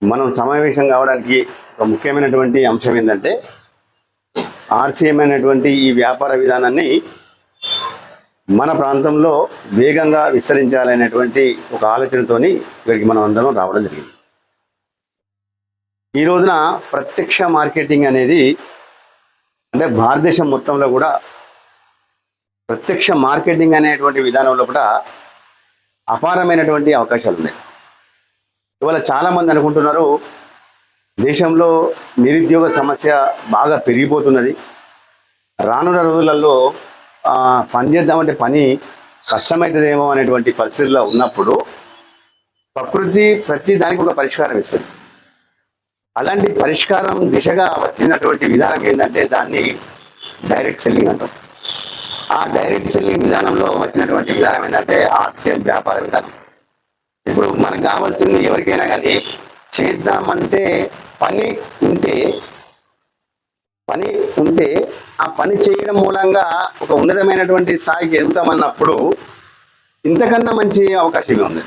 మనం సమావేశం కావడానికి ఒక ముఖ్యమైనటువంటి అంశం ఏంటంటే ఆర్సీఎం అనేటువంటి ఈ వ్యాపార విధానాన్ని మన ప్రాంతంలో వేగంగా విస్తరించాలనేటువంటి ఒక ఆలోచనతోని ఇక్కడికి మనం అందరం రావడం జరిగింది. ఈ రోజున ప్రత్యక్ష మార్కెటింగ్ అనేది అంటే భారతదేశం మొత్తంలో కూడా ప్రత్యక్ష మార్కెటింగ్ అనేటువంటి విధానంలో కూడా అపారమైనటువంటి అవకాశాలు ఉన్నాయి. ఇవాళ చాలామంది అనుకుంటున్నారు దేశంలో నిరుద్యోగ సమస్య బాగా పెరిగిపోతున్నది, రానున్న రోజులలో పని చేద్దామంటే పని కష్టమవుతుందేమో అనేటువంటి పరిస్థితుల్లో ఉన్నప్పుడు ప్రకృతి ప్రతి దానికి ఒక పరిష్కారం ఇస్తుంది. అలాంటి పరిష్కారం దిశగా వచ్చినటువంటి విధానం ఏంటంటే దాన్ని డైరెక్ట్ సెల్లింగ్ అంటాం. ఆ డైరెక్ట్ సెల్లింగ్ విధానంలో వచ్చినటువంటి విధానం ఏంటంటే ఆర్సీఎం వ్యాపార విధానం. ఇప్పుడు మనకు కావాల్సింది ఎవరికైనా కానీ చేద్దామంటే పని ఉంటే ఆ పని చేయడం మూలంగా ఒక ఉన్నతమైనటువంటి స్థాయికి ఎదుగుతామన్నప్పుడు ఇంతకన్నా మంచి అవకాశమే ఉంది.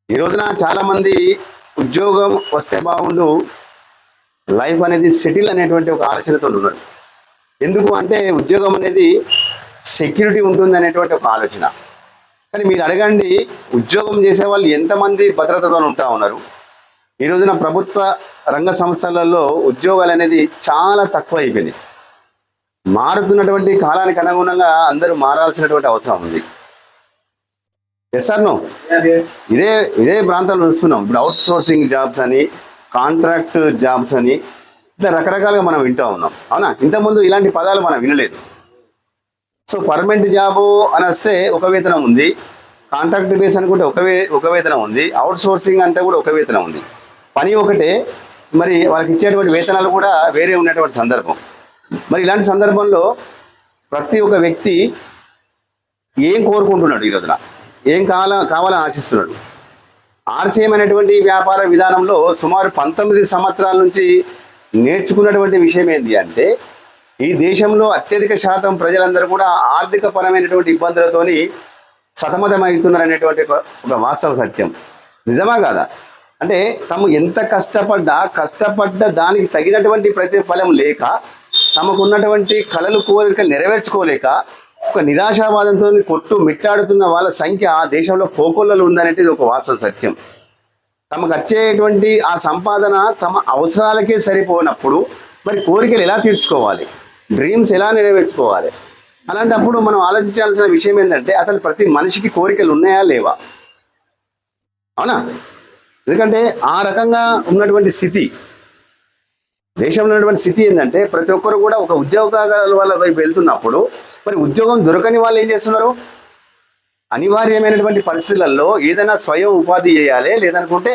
ఈ రోజున చాలామంది ఉద్యోగం వస్తే బాగుండు, లైఫ్ అనేది సెటిల్ అనేటువంటి ఒక ఆలోచనతో ఉన్నారు. ఎందుకు అంటే ఉద్యోగం అనేది సెక్యూరిటీ ఉంటుంది అనేటువంటి ఒక ఆలోచన. కానీ మీరు అడగండి, ఉద్యోగం చేసే వాళ్ళు ఎంతమంది భద్రతతో ఉంటా ఉన్నారు? ఈ రోజున ప్రభుత్వ రంగ సంస్థలలో ఉద్యోగాలు అనేది చాలా తక్కువ అయిపోయినాయి. మారుతున్నటువంటి కాలానికి అనుగుణంగా అందరూ మారాల్సినటువంటి అవసరం ఉంది. Yes sir no? ఇదే ప్రాంతాల్లో చూస్తున్నాం. ఇప్పుడు అవుట్ సోర్సింగ్ జాబ్స్ అని, కాంట్రాక్ట్ జాబ్స్ అని ఇట్లా రకరకాలుగా మనం వింటూ ఉన్నాం. అవునా? ఇంతకుముందు ఇలాంటి పదాలు మనం వినలేదు. సో పర్మనెంట్ జాబు అని వస్తే ఒక వేతనం ఉంది, కాంట్రాక్ట్ బేస్ అనుకుంటే ఒక వేతనం ఉంది, అవుట్ సోర్సింగ్ అంటే కూడా ఒక వేతనం ఉంది. పని ఒకటే, మరి వాళ్ళకి ఇచ్చేటువంటి వేతనాలు కూడా వేరే ఉన్నటువంటి సందర్భం. మరి ఇలాంటి సందర్భంలో ప్రతి ఒక్క వ్యక్తి ఏం కోరుకుంటున్నాడు, ఈ రోజున ఏం కావాలని ఆశిస్తున్నాడు? ఆర్సీఎం అనేటువంటి వ్యాపార విధానంలో సుమారు 19 సంవత్సరాల నుంచి నేర్చుకున్నటువంటి విషయం ఏంటి అంటే ఈ దేశంలో అత్యధిక శాతం ప్రజలందరూ కూడా ఆర్థిక పరమైనటువంటి ఇబ్బందులతోని సతమతమవుతున్నారు అనేటువంటి ఒక వాస్తవ సత్యం. నిజమా కాదా? అంటే తాము ఎంత కష్టపడ్డ దానికి తగినటువంటి ప్రతిఫలం లేక, తమకున్నటువంటి కలలు కోరికలు నెరవేర్చుకోలేక ఒక నిరాశావాదంతో మిట్టాడుతున్న వాళ్ళ సంఖ్య ఆ దేశంలో కోకొల్లలు ఉందనేది ఒక వాస్తవ సత్యం. తమకు వచ్చేటువంటి ఆ సంపాదన తమ అవసరాలకే సరిపోనప్పుడు మరి కోరికలు ఎలా తీర్చుకోవాలి, డ్రీమ్స్ ఎలా నెరవేర్చుకోవాలి? అలాంటప్పుడు మనం ఆలోచించాల్సిన విషయం ఏంటంటే అసలు ప్రతి మనిషికి కోరికలు ఉన్నాయా లేవా? అవునా? ఎందుకంటే ఆ రకంగా ఉన్నటువంటి స్థితి, దేశంలో ఉన్నటువంటి స్థితి ఏంటంటే ప్రతి ఒక్కరు కూడా ఒక ఉద్యోగాల వాళ్ళ వైపు వెళ్తున్నప్పుడు మరి ఉద్యోగం దొరకని వాళ్ళు ఏం చేస్తున్నారు? అనివార్యమైనటువంటి పరిస్థితులలో ఏదైనా స్వయం ఉపాధి చేయాలి, లేదనుకుంటే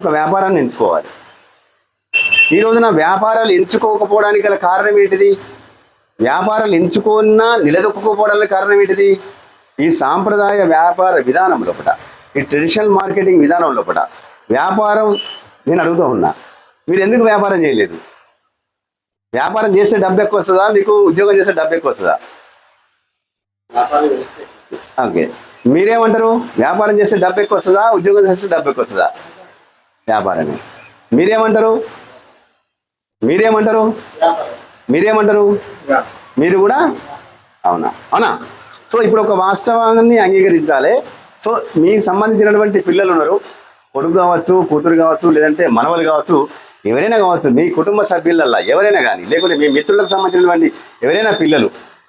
ఒక వ్యాపారాన్ని ఎంచుకోవాలి. ఈ రోజున వ్యాపారాలు ఎంచుకోకపోవడానికి గల కారణం ఏంటిది? వ్యాపారాలు ఎంచుకున్నా నిలదొక్కుకోవడానికి కారణం ఏంటిది? ఈ సాంప్రదాయ వ్యాపార విధానం లోపల, ఈ ట్రెడిషనల్ మార్కెటింగ్ విధానం లోపల వ్యాపారం నేను అడుగుతూ ఉన్నా, మీరు ఎందుకు వ్యాపారం చేయలేదు? వ్యాపారం చేస్తే డబ్బు ఎక్కువ వస్తుందా, మీకు ఉద్యోగం చేస్తే డబ్బు ఎక్కువ వస్తుందా? ఓకే, మీరేమంటారు? వ్యాపారం చేస్తే డబ్బు ఎక్కువ వస్తుందా, ఉద్యోగం చేస్తే డబ్బు ఎక్కువ వస్తుందా? వ్యాపారమే. మీరేమంటారు? మీరు కూడా అవునా? సో ఇప్పుడు ఒక వాస్తవాన్ని అంగీకరించాలి. సో మీకు సంబంధించినటువంటి పిల్లలు ఉన్నారు, కొడుకు కావచ్చు, కూతురు కావచ్చు, లేదంటే మనవలు కావచ్చు, ఎవరైనా కావచ్చు, మీ కుటుంబ సభ్యులల్లా ఎవరైనా కానీ, లేకుంటే మీ మిత్రులకు సంబంధించినటువంటి ఎవరైనా పిల్లలు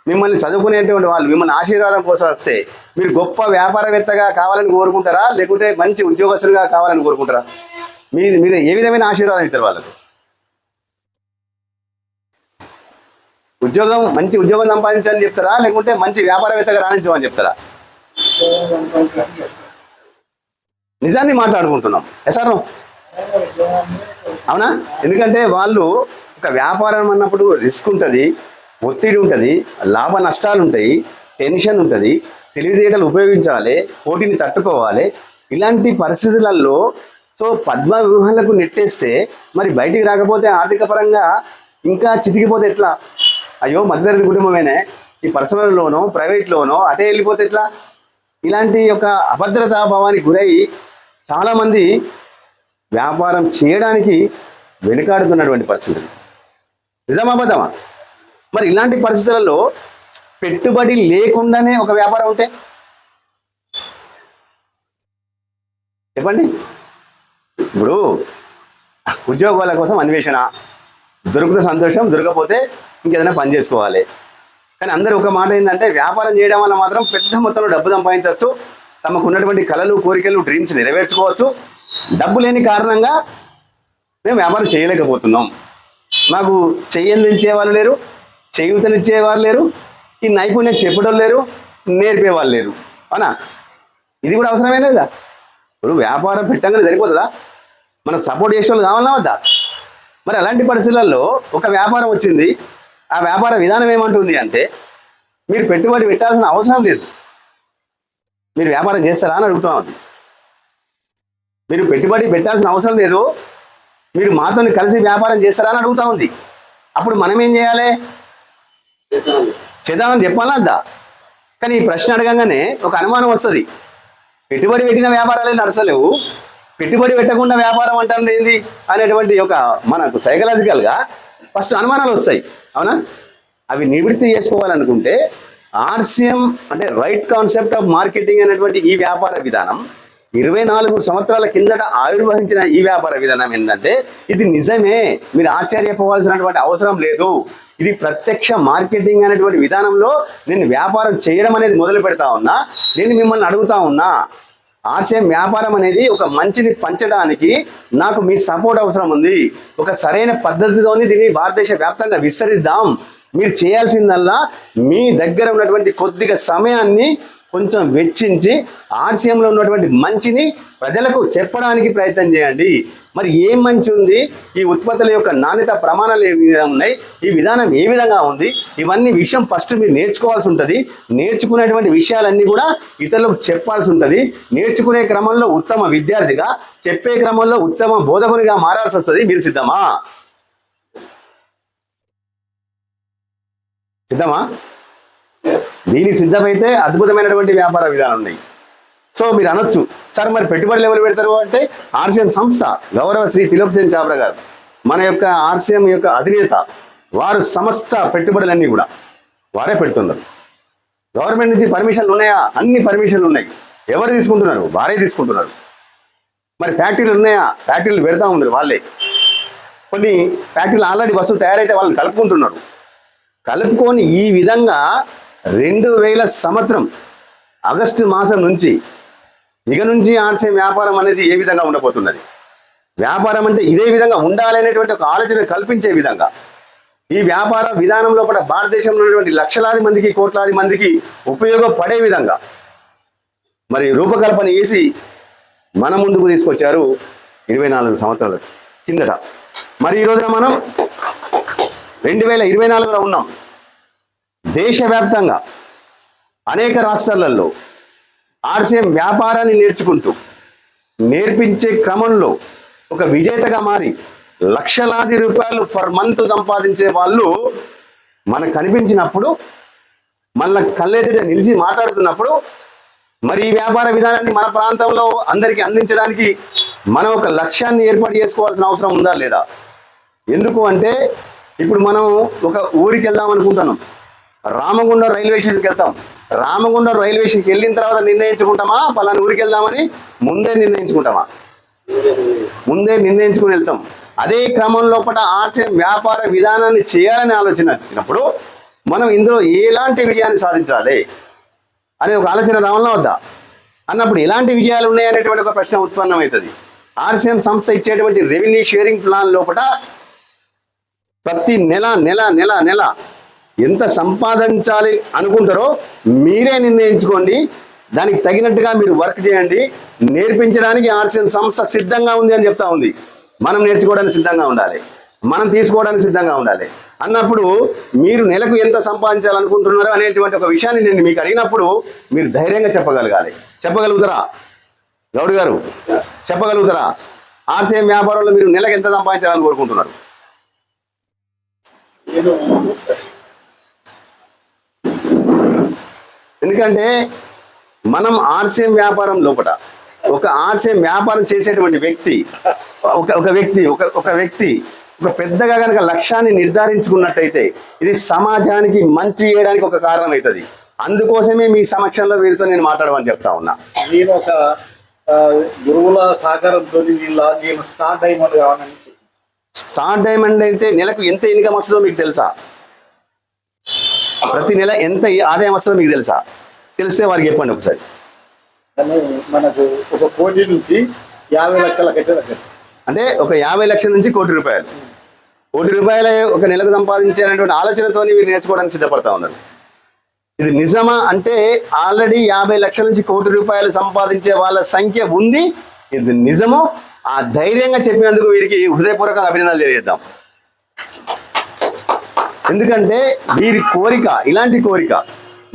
మిమ్మల్ని చదువుకునేటువంటి వాళ్ళు మిమ్మల్ని ఆశీర్వాదం కోసం వస్తే మీరు గొప్ప వ్యాపారవేత్తగా కావాలని కోరుకుంటారా, లేకుంటే మంచి ఉద్యోగస్తులుగా కావాలని కోరుకుంటారా? మీరు ఏ విధమైన ఆశీర్వాదం ఇస్తారు వాళ్ళకు? మంచి ఉద్యోగం సంపాదించాలని చెప్తారా, లేకుంటే మంచి వ్యాపారవేత్తగా రాణించమని చెప్తారా? నిజాన్ని మాట్లాడుకుంటున్నాం. సార్ అవునా? ఎందుకంటే వాళ్ళు ఒక వ్యాపారం అన్నప్పుడు రిస్క్ ఉంటుంది, ఒత్తిడి ఉంటుంది, లాభ నష్టాలు ఉంటాయి, టెన్షన్ ఉంటుంది, తెలివితేటలు ఉపయోగించాలి, పోటీని తట్టుకోవాలి. ఇలాంటి పరిస్థితులలో సో పద్మ వ్యూహాలకు నెట్టేస్తే మరి బయటికి రాకపోతే ఆర్థిక పరంగా ఇంకా చితికిపోతే ఎట్లా? అయ్యో మధ్యతరగతి కుటుంబమేనే, ఈ పర్సనల్ లోనో ప్రైవేట్ లోనో అటే వెళ్ళిపోతే ఎట్లా? ఇలాంటి ఒక అభద్రతా భావానికి గురై చాలామంది వ్యాపారం చేయడానికి వెనుకాడుతున్నటువంటి పరిస్థితులు. నిజమా అబద్ధమా? మరి ఇలాంటి పరిస్థితులలో పెట్టుబడి లేకుండానే ఒక వ్యాపారం ఉంటే చెప్పండి. ఇప్పుడు ఉద్యోగాల కోసం అన్వేషణ, దొరికితే సంతోషం, దొరకపోతే ఇంకేదైనా పని చేసుకోవాలి. కానీ అందరూ ఒక మాట ఏంటంటే వ్యాపారం చేయడం వల్ల మాత్రం పెద్ద మొత్తంలో డబ్బు సంపాదించవచ్చు, తమకు ఉన్నటువంటి కళలు, కోరికలు, డ్రీమ్స్ నెరవేర్చుకోవచ్చు. డబ్బు లేని కారణంగా మేము వ్యాపారం చేయలేకపోతున్నాం, మాకు చెయ్యందించే వాళ్ళు లేరు, చేయూతనిచ్చేవారు లేరు, ఈ నైపుణ్యం చెప్పడం లేరు, నేర్పేవాళ్ళు లేరు. అవునా? ఇది కూడా అవసరమే లేదా? ఇప్పుడు వ్యాపారం పెట్టంగానే సరిపోతుందా? మనకు సపోర్ట్ చేసే వాళ్ళు కావాలన్నా వద్దా? మరి అలాంటి పరిస్థితులలో ఒక వ్యాపారం వచ్చింది, ఆ వ్యాపార విధానం ఏమంటుంది అంటే మీరు పెట్టుబడి పెట్టాల్సిన అవసరం లేదు, మీరు వ్యాపారం చేస్తారా అని అడుగుతా ఉంది. మీరు పెట్టుబడి పెట్టాల్సిన అవసరం లేదు, మీరు మాతో కలిసి వ్యాపారం చేస్తారా అని అడుగుతా ఉంది. అప్పుడు మనం ఏం చేయాలి? చేద్దామని చెప్పాలా వద్దా? కానీ ఈ ప్రశ్న అడగంగానే ఒక అనుమానం వస్తుంది. పెట్టుబడి పెట్టిన వ్యాపారాలే నడచలేవు, పెట్టుబడి పెట్టకుండా వ్యాపారం అంటారు ఏంది అనేటువంటి ఒక మనకు సైకలాజికల్గా ఫస్ట్ అనుమానాలు వస్తాయి. అవునా? అవి నివృత్తి చేసుకోవాలనుకుంటే ఆర్సిఎం అంటే రైట్ కాన్సెప్ట్ ఆఫ్ మార్కెటింగ్ అనేటువంటి ఈ వ్యాపార విధానం 24 సంవత్సరాల కిందట ఆవిర్భవించిన ఈ వ్యాపార విధానం ఏంటంటే ఇది నిజమే, మీరు ఆశ్చర్యపోవాల్సినటువంటి అవసరం లేదు. ఇది ప్రత్యక్ష మార్కెటింగ్ అనేటువంటి విధానంలో నేను వ్యాపారం చేయడం అనేది మొదలు పెడతా ఉన్నా. నేను మిమ్మల్ని అడుగుతా ఉన్నా, ఆర్సిఎం వ్యాపారం అనేది ఒక మంచిని పంచడానికి నాకు మీ సపోర్ట్ అవసరం ఉంది. ఒక సరైన పద్ధతితోని దీన్ని భారతదేశ వ్యాప్తంగా విస్తరిద్దాం. మీరు చేయాల్సిందల్లా మీ దగ్గర ఉన్నటువంటి కొద్దిగా సమయాన్ని కొంచెం వెచ్చించి ఆర్సిఎంలో ఉన్నటువంటి మంచిని ప్రజలకు చెప్పడానికి ప్రయత్నం చేయండి. మరి ఏం మంచి ఉంది, ఈ ఉత్పత్తుల యొక్క నాణ్యత ప్రమాణాలు ఏ విధంగా ఉన్నాయి, ఈ విధానం ఏ విధంగా ఉంది, ఇవన్నీ విషయం ఫస్ట్ మీరు నేర్చుకోవాల్సి ఉంటుంది. నేర్చుకునేటువంటి విషయాలన్నీ కూడా ఇతరులకు చెప్పాల్సి ఉంటుంది. నేర్చుకునే క్రమంలో ఉత్తమ విద్యార్థిగా, చెప్పే క్రమంలో ఉత్తమ బోధకునిగా మారాల్సి వస్తుంది. మీరు సిద్ధమా? సిద్ధమా? దీనికి సిద్ధమైతే అద్భుతమైనటువంటి వ్యాపార విధానం ఉన్నాయి. సో మీరు అనొచ్చు, సార్ మరి పెట్టుబడులు ఎవరు పెడతారు అంటే ఆర్సిఎం సంస్థ, గౌరవ శ్రీ త్రిలోక్ చంద్ చావ్లా గారు మన యొక్క ఆర్సిఎం యొక్క అధినేత, వారు సమస్త పెట్టుబడులన్నీ కూడా వారే పెడుతున్నారు. గవర్నమెంట్ నుంచి పర్మిషన్లు ఉన్నాయా? అన్ని పర్మిషన్లు ఉన్నాయి. ఎవరు తీసుకుంటున్నారు? వారే తీసుకుంటున్నారు. మరి ఫ్యాక్టరీలు ఉన్నాయా? ఫ్యాక్టరీలు పెడతా ఉన్నారు వాళ్ళే. కొన్ని ఫ్యాక్టరీలు ఆల్రెడీ బస్సులు తయారైతే వాళ్ళని కలుపుకుంటున్నారు. కలుపుకొని ఈ విధంగా 2000 సంవత్సరం ఆగస్టు మాసం నుంచి ఇక నుంచి ఆర్సిఎం వ్యాపారం అనేది ఏ విధంగా ఉండబోతున్నది, వ్యాపారం అంటే ఇదే విధంగా ఉండాలనేటువంటి ఒక ఆలోచన కల్పించే విధంగా ఈ వ్యాపార విధానంలో కూడా భారతదేశంలో ఉన్నటువంటి లక్షలాది మందికి, కోట్లాది మందికి ఉపయోగపడే విధంగా మరి రూపకల్పన చేసి మన ముందుకు తీసుకొచ్చారు 24 సంవత్సరాల కిందట. మరి ఈ రోజున మనం 2024లో ఉన్నాం. దేశవ్యాప్తంగా అనేక రాష్ట్రాలలో ఆర్సిఎం వ్యాపారాన్ని నేర్చుకుంటూ నేర్పించే క్రమంలో ఒక విజేతగా మారి లక్షలాది రూపాయలు పర్ మంత్ సంపాదించే వాళ్ళు మనకు కనిపించినప్పుడు, మన కళ్ళెదుట నిలిచి మాట్లాడుతున్నప్పుడు మరి ఈ వ్యాపార విధానాన్ని మన ప్రాంతంలో అందరికీ అందించడానికి మనం ఒక లక్ష్యాన్ని ఏర్పాటు చేసుకోవాల్సిన అవసరం ఉందా లేదా? ఎందుకు అంటే ఇప్పుడు మనం ఒక ఊరికి వెళ్దాం అనుకుంటున్నాం, రామగుండం రైల్వే స్టేషన్కి వెళ్తాం. రామగుండం రైల్వే స్టేషన్కి వెళ్ళిన తర్వాత నిర్ణయించుకుంటామా పలానా ఊరికి వెళ్దామని? ముందే నిర్ణయించుకుంటామా? ముందే నిర్ణయించుకుని వెళ్తాం. అదే క్రమం లోపల ఆర్సిఎం వ్యాపార విధానాన్ని చేయాలని ఆలోచన వచ్చినప్పుడు మనం ఇందులో ఎలాంటి విజయాన్ని సాధించాలి అనే ఒక ఆలోచన రావాలన్నా వద్దా? అన్నప్పుడు ఎలాంటి విజయాలు ఉన్నాయనేటువంటి ఒక ప్రశ్న ఉత్పన్నమవుతుంది. ఆర్సిఎం సంస్థ ఇచ్చేటువంటి రెవెన్యూ షేరింగ్ ప్లాన్ లోపల ప్రతి నెల నెల నెల నెల ఎంత సంపాదించాలి అనుకుంటారో మీరే నిర్ణయించుకోండి. దానికి తగినట్టుగా మీరు వర్క్ చేయండి. నేర్పించడానికి ఆర్సిఎం సంస్థ సిద్ధంగా ఉంది అని చెప్తా ఉంది. మనం నేర్చుకోవడానికి సిద్ధంగా ఉండాలి, మనం తీసుకోవడానికి సిద్ధంగా ఉండాలి. అన్నప్పుడు మీరు నెలకు ఎంత సంపాదించాలనుకుంటున్నారో అనేటువంటి ఒక విషయాన్ని నేను మీకు అడిగినప్పుడు మీరు ధైర్యంగా చెప్పగలగాలి. చెప్పగలుగుతారా గౌడ్ గారు? చెప్పగలుగుతారా? ఆర్సిఎం వ్యాపారంలో మీరు నెలకు ఎంత సంపాదించాలని కోరుకుంటున్నారు? ఎందుకంటే మనం ఆర్సిఎం వ్యాపారం లోపల ఒక ఆర్సీఎం వ్యాపారం చేసేటువంటి వ్యక్తి ఒక వ్యక్తి ఒక పెద్దగా కనుక లక్ష్యాన్ని నిర్ధారించుకున్నట్టయితే ఇది సమాజానికి మంచి చేయడానికి ఒక కారణం అవుతుంది. అందుకోసమే మీ సమక్షంలో వీరితో నేను మాట్లాడమని చెప్తా ఉన్నా. నేను ఒక గురువుల సహకారంతో నేను స్టార్ డైమండ్ కావాలని. స్టార్ డైమండ్ అయితే నెలకు ఎంత ఇన్కమ్ వస్తుందో మీకు తెలుసా? ప్రతి నెల ఎంత ఆదాయం వస్తుందో మీకు తెలుసా? తెలిస్తే వారికి చెప్పండి ఒకసారి. కానీ మనకు 1 కోటి నుంచి 50 లక్షలకైతే దగ్గర, అంటే ఒక 50 లక్షల నుంచి ₹1 కోటి ఒక నెలకు సంపాదించాలనేటువంటి ఆలోచనతో వీరు నేర్చుకోవడానికి సిద్ధపడతా ఉన్నారు. ఇది నిజమా అంటే ఆల్రెడీ 50 లక్షల నుంచి ₹1 సంపాదించే వాళ్ళ సంఖ్య ఉంది. ఇది నిజము. ఆ ధైర్యంగా చెప్పినందుకు వీరికి హృదయపూర్వక అభినందనలు తెలియజేద్దాం. ఎందుకంటే వీరి కోరిక, ఇలాంటి కోరిక,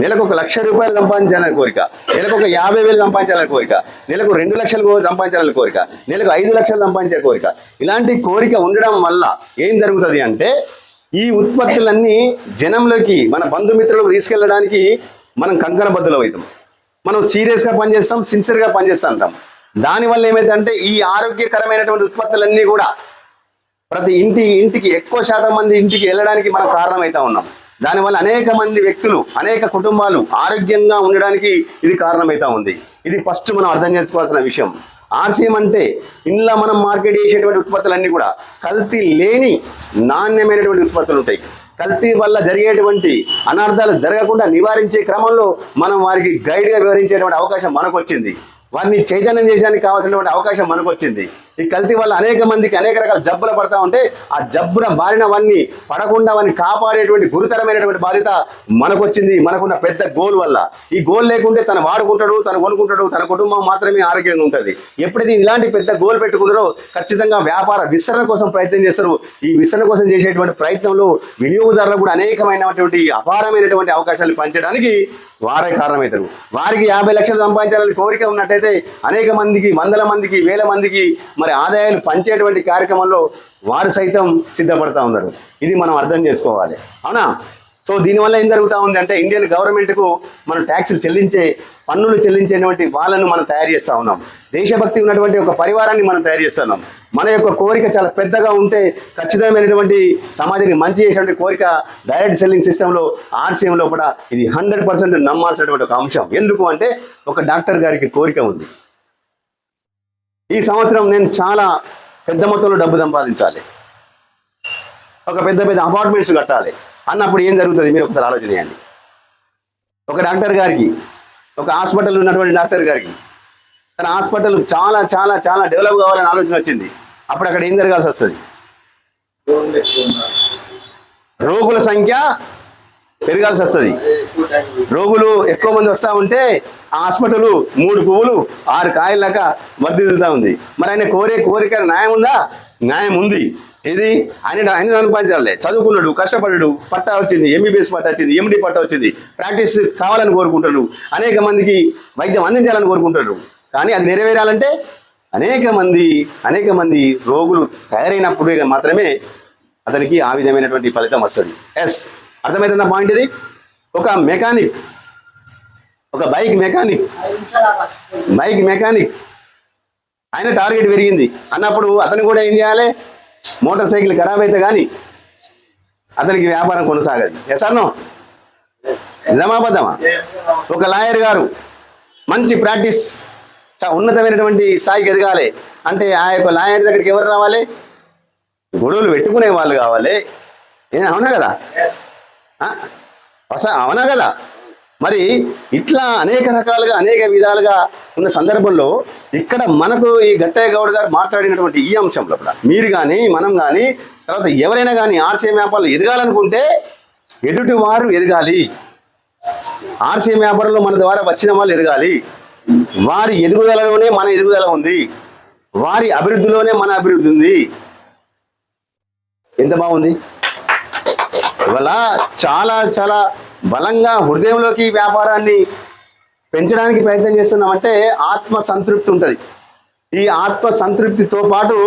నెలకు ₹1,00,000 సంపాదించాలనే కోరిక, నెలకు ఒక 50,000 సంపాదించాలనే కోరిక, నెలకు 2 లక్షలు సంపాదించాలనే కోరిక, నెలకు 5 లక్షలు సంపాదించే కోరిక, ఇలాంటి కోరిక ఉండడం వల్ల ఏం జరుగుతుంది అంటే ఈ ఉత్పత్తులన్నీ జనంలోకి, మన బంధుమిత్రులకు తీసుకెళ్ళడానికి మనం కంకణబద్దులం అవుతాం. మనం సీరియస్గా పనిచేస్తాం, సిన్సియర్గా పనిచేస్తూ ఉంటాం. దానివల్ల ఏమైందంటే ఈ ఆరోగ్యకరమైనటువంటి ఉత్పత్తులన్నీ కూడా ప్రతి ఇంటికి ఎక్కువ శాతం మంది ఇంటికి వెళ్ళడానికి మనం కారణమవుతా ఉన్నాం. దానివల్ల అనేక మంది వ్యక్తులు, అనేక కుటుంబాలు ఆరోగ్యంగా ఉండడానికి ఇది కారణమవుతా ఉంది. ఇది ఫస్ట్ మనం అర్థం చేసుకోవాల్సిన విషయం. ఆర్సీఎం అంటే ఇంట్లో మనం మార్కెట్ చేసేటువంటి ఉత్పత్తులన్నీ కూడా కల్తీ లేని నాణ్యమైనటువంటి ఉత్పత్తులు ఉంటాయి. కల్తీ వల్ల జరిగేటువంటి అనర్థాలు జరగకుండా నివారించే క్రమంలో మనం వారికి గైడ్గా వివరించేటువంటి అవకాశం మనకు వచ్చింది. వారిని చైతన్యం చేయడానికి కావాల్సినటువంటి అవకాశం మనకు వచ్చింది. ఈ కల్తీ వల్ల అనేక మందికి అనేక రకాల జబ్బులు పడతా ఉంటే ఆ జబ్బున బారిన వారిని పడకుండా వారిని కాపాడేటువంటి గురుతరమైనటువంటి బాధ్యత మనకు వచ్చింది. మనకున్న పెద్ద గోల్ వల్ల. ఈ గోల్ లేకుంటే తను వాడుకుంటాడు, తను కొనుక్కుంటాడు, తన కుటుంబం మాత్రమే ఆరోగ్యంగా ఉంటుంది. ఎప్పుడైతే ఇలాంటి పెద్ద గోల్ పెట్టుకున్నారో ఖచ్చితంగా వ్యాపార విస్తరణ కోసం ప్రయత్నం చేస్తారు. ఈ విస్తరణ కోసం చేసేటువంటి ప్రయత్నంలో వినియోగదారులకు కూడా అనేకమైనటువంటి అపారమైనటువంటి అవకాశాలు పంచడానికి వారే కారణమవుతారు. వారికి 50 లక్షలు సంపాదించాలని కోరిక ఉన్నట్టయితే అనేక మందికి, వందల మందికి, వేల మందికి మరి ఆదాయాలు పంచేటువంటి కార్యక్రమంలో వారు సైతం సిద్ధపడతా ఉన్నారు. ఇది మనం అర్థం చేసుకోవాలి. అవునా? సో దీనివల్ల ఏం జరుగుతూ ఉంది అంటే ఇండియన్ గవర్నమెంట్కు మనం ట్యాక్సులు పన్నులు చెల్లించేటువంటి వాళ్ళను మనం తయారు చేస్తూ ఉన్నాం. దేశభక్తి ఉన్నటువంటి ఒక పరివారాన్ని మనం తయారు చేస్తున్నాం. మన యొక్క కోరిక చాలా పెద్దగా ఉంటే ఖచ్చితమైనటువంటి సమాజానికి మంచి చేసేటువంటి కోరిక డైరెక్ట్ సెల్లింగ్ సిస్టంలో ఆర్సీఎం లోపల ఇది 100% నమ్మాల్సినటువంటి ఒక అంశం. ఎందుకు అంటే ఒక డాక్టర్ గారికి కోరిక ఉంది, ఈ సంవత్సరం నేను చాలా పెద్ద మొత్తంలో డబ్బు సంపాదించాలి, ఒక పెద్ద అపార్ట్మెంట్స్ కట్టాలి అన్నప్పుడు ఏం జరుగుతుంది మీరు ఒకసారి ఆలోచన చేయండి. ఒక డాక్టర్ గారికి, ఒక హాస్పిటల్ ఉన్నటువంటి డాక్టర్ గారికి తన హాస్పిటల్ చాలా చాలా చాలా డెవలప్ కావాలని ఆలోచన వచ్చింది. అప్పుడు అక్కడ ఏం జరగాల్సి వస్తుంది? రోగుల సంఖ్య పెరగాల్సి వస్తుంది. రోగులు ఎక్కువ మంది వస్తూ ఉంటే ఆ హాస్పిటల్ 3 పువ్వులు 6 కాయలాగా వర్ధిల్లుతూ ఉంది. మరి ఆయన కోరిక న్యాయం ఉందా? న్యాయం ఉంది. ఇది ఆయన సంపాదించాలి. చదువుకున్నాడు, కష్టపడ్డాడు, పట్టా వచ్చింది, ఎంబీబీఎస్ పట్టా వచ్చింది, ఎండి పట్టా వచ్చింది, ప్రాక్టీస్ కావాలని కోరుకుంటాడు, అనేక మందికి వైద్యం అందించాలని కోరుకుంటాడు. కానీ అది నెరవేరాలంటే అనేక మంది రోగులు తయారైనప్పుడు మాత్రమే అతనికి ఆ విధమైనటువంటి ఫలితం వస్తుంది. అర్థమవుతున్న పాయింట్ ఇది. ఒక మెకానిక్, ఒక బైక్ మెకానిక్ ఆయన టార్గెట్ పెరిగింది అన్నప్పుడు అతను కూడా ఏం చేయాలి? మోటార్ సైకిల్ ఖరాబ్ అయితే కానీ అతనికి వ్యాపారం కొనసాగదు. ఎసర్నో నిజమాబద్ధమా? ఒక లాయర్ గారు మంచి ప్రాక్టీస్, ఉన్నతమైనటువంటి స్థాయికి ఎదగాలి అంటే ఆ యొక్క లాయర్ దగ్గరికి ఎవరు రావాలి? గొడవలు పెట్టుకునే వాళ్ళు కావాలి. అవునా కదా? అవునా కదా? మరి ఇట్లా అనేక రకాలుగా, అనేక విధాలుగా ఉన్న సందర్భంలో ఇక్కడ మనకు ఈ గట్టయ్య గౌడ్ గారు మాట్లాడినటువంటి ఈ అంశంలో కూడా మీరు కానీ, మనం కానీ, తర్వాత ఎవరైనా కానీ ఆర్సీఎం వ్యాపారంలో ఎదగాలనుకుంటే ఎదుటి వారు ఎదగాలి. ఆర్సీఎం వ్యాపారంలో మన ద్వారా వచ్చిన వాళ్ళు ఎదగాలి. వారి ఎదుగుదలలోనే మన ఎదుగుదల ఉంది, వారి అభివృద్ధిలోనే మన అభివృద్ధి ఉంది. ఎంత బాగుంది! ఇవాళ చాలా చాలా బలంగా హృదయంలోకి వ్యాపారాన్ని పెంచడానికి ప్రయత్నం చేస్తున్నామంటే ఆత్మ సంతృప్తి ఉంటుంది. ఈ ఆత్మ సంతృప్తితో పాటు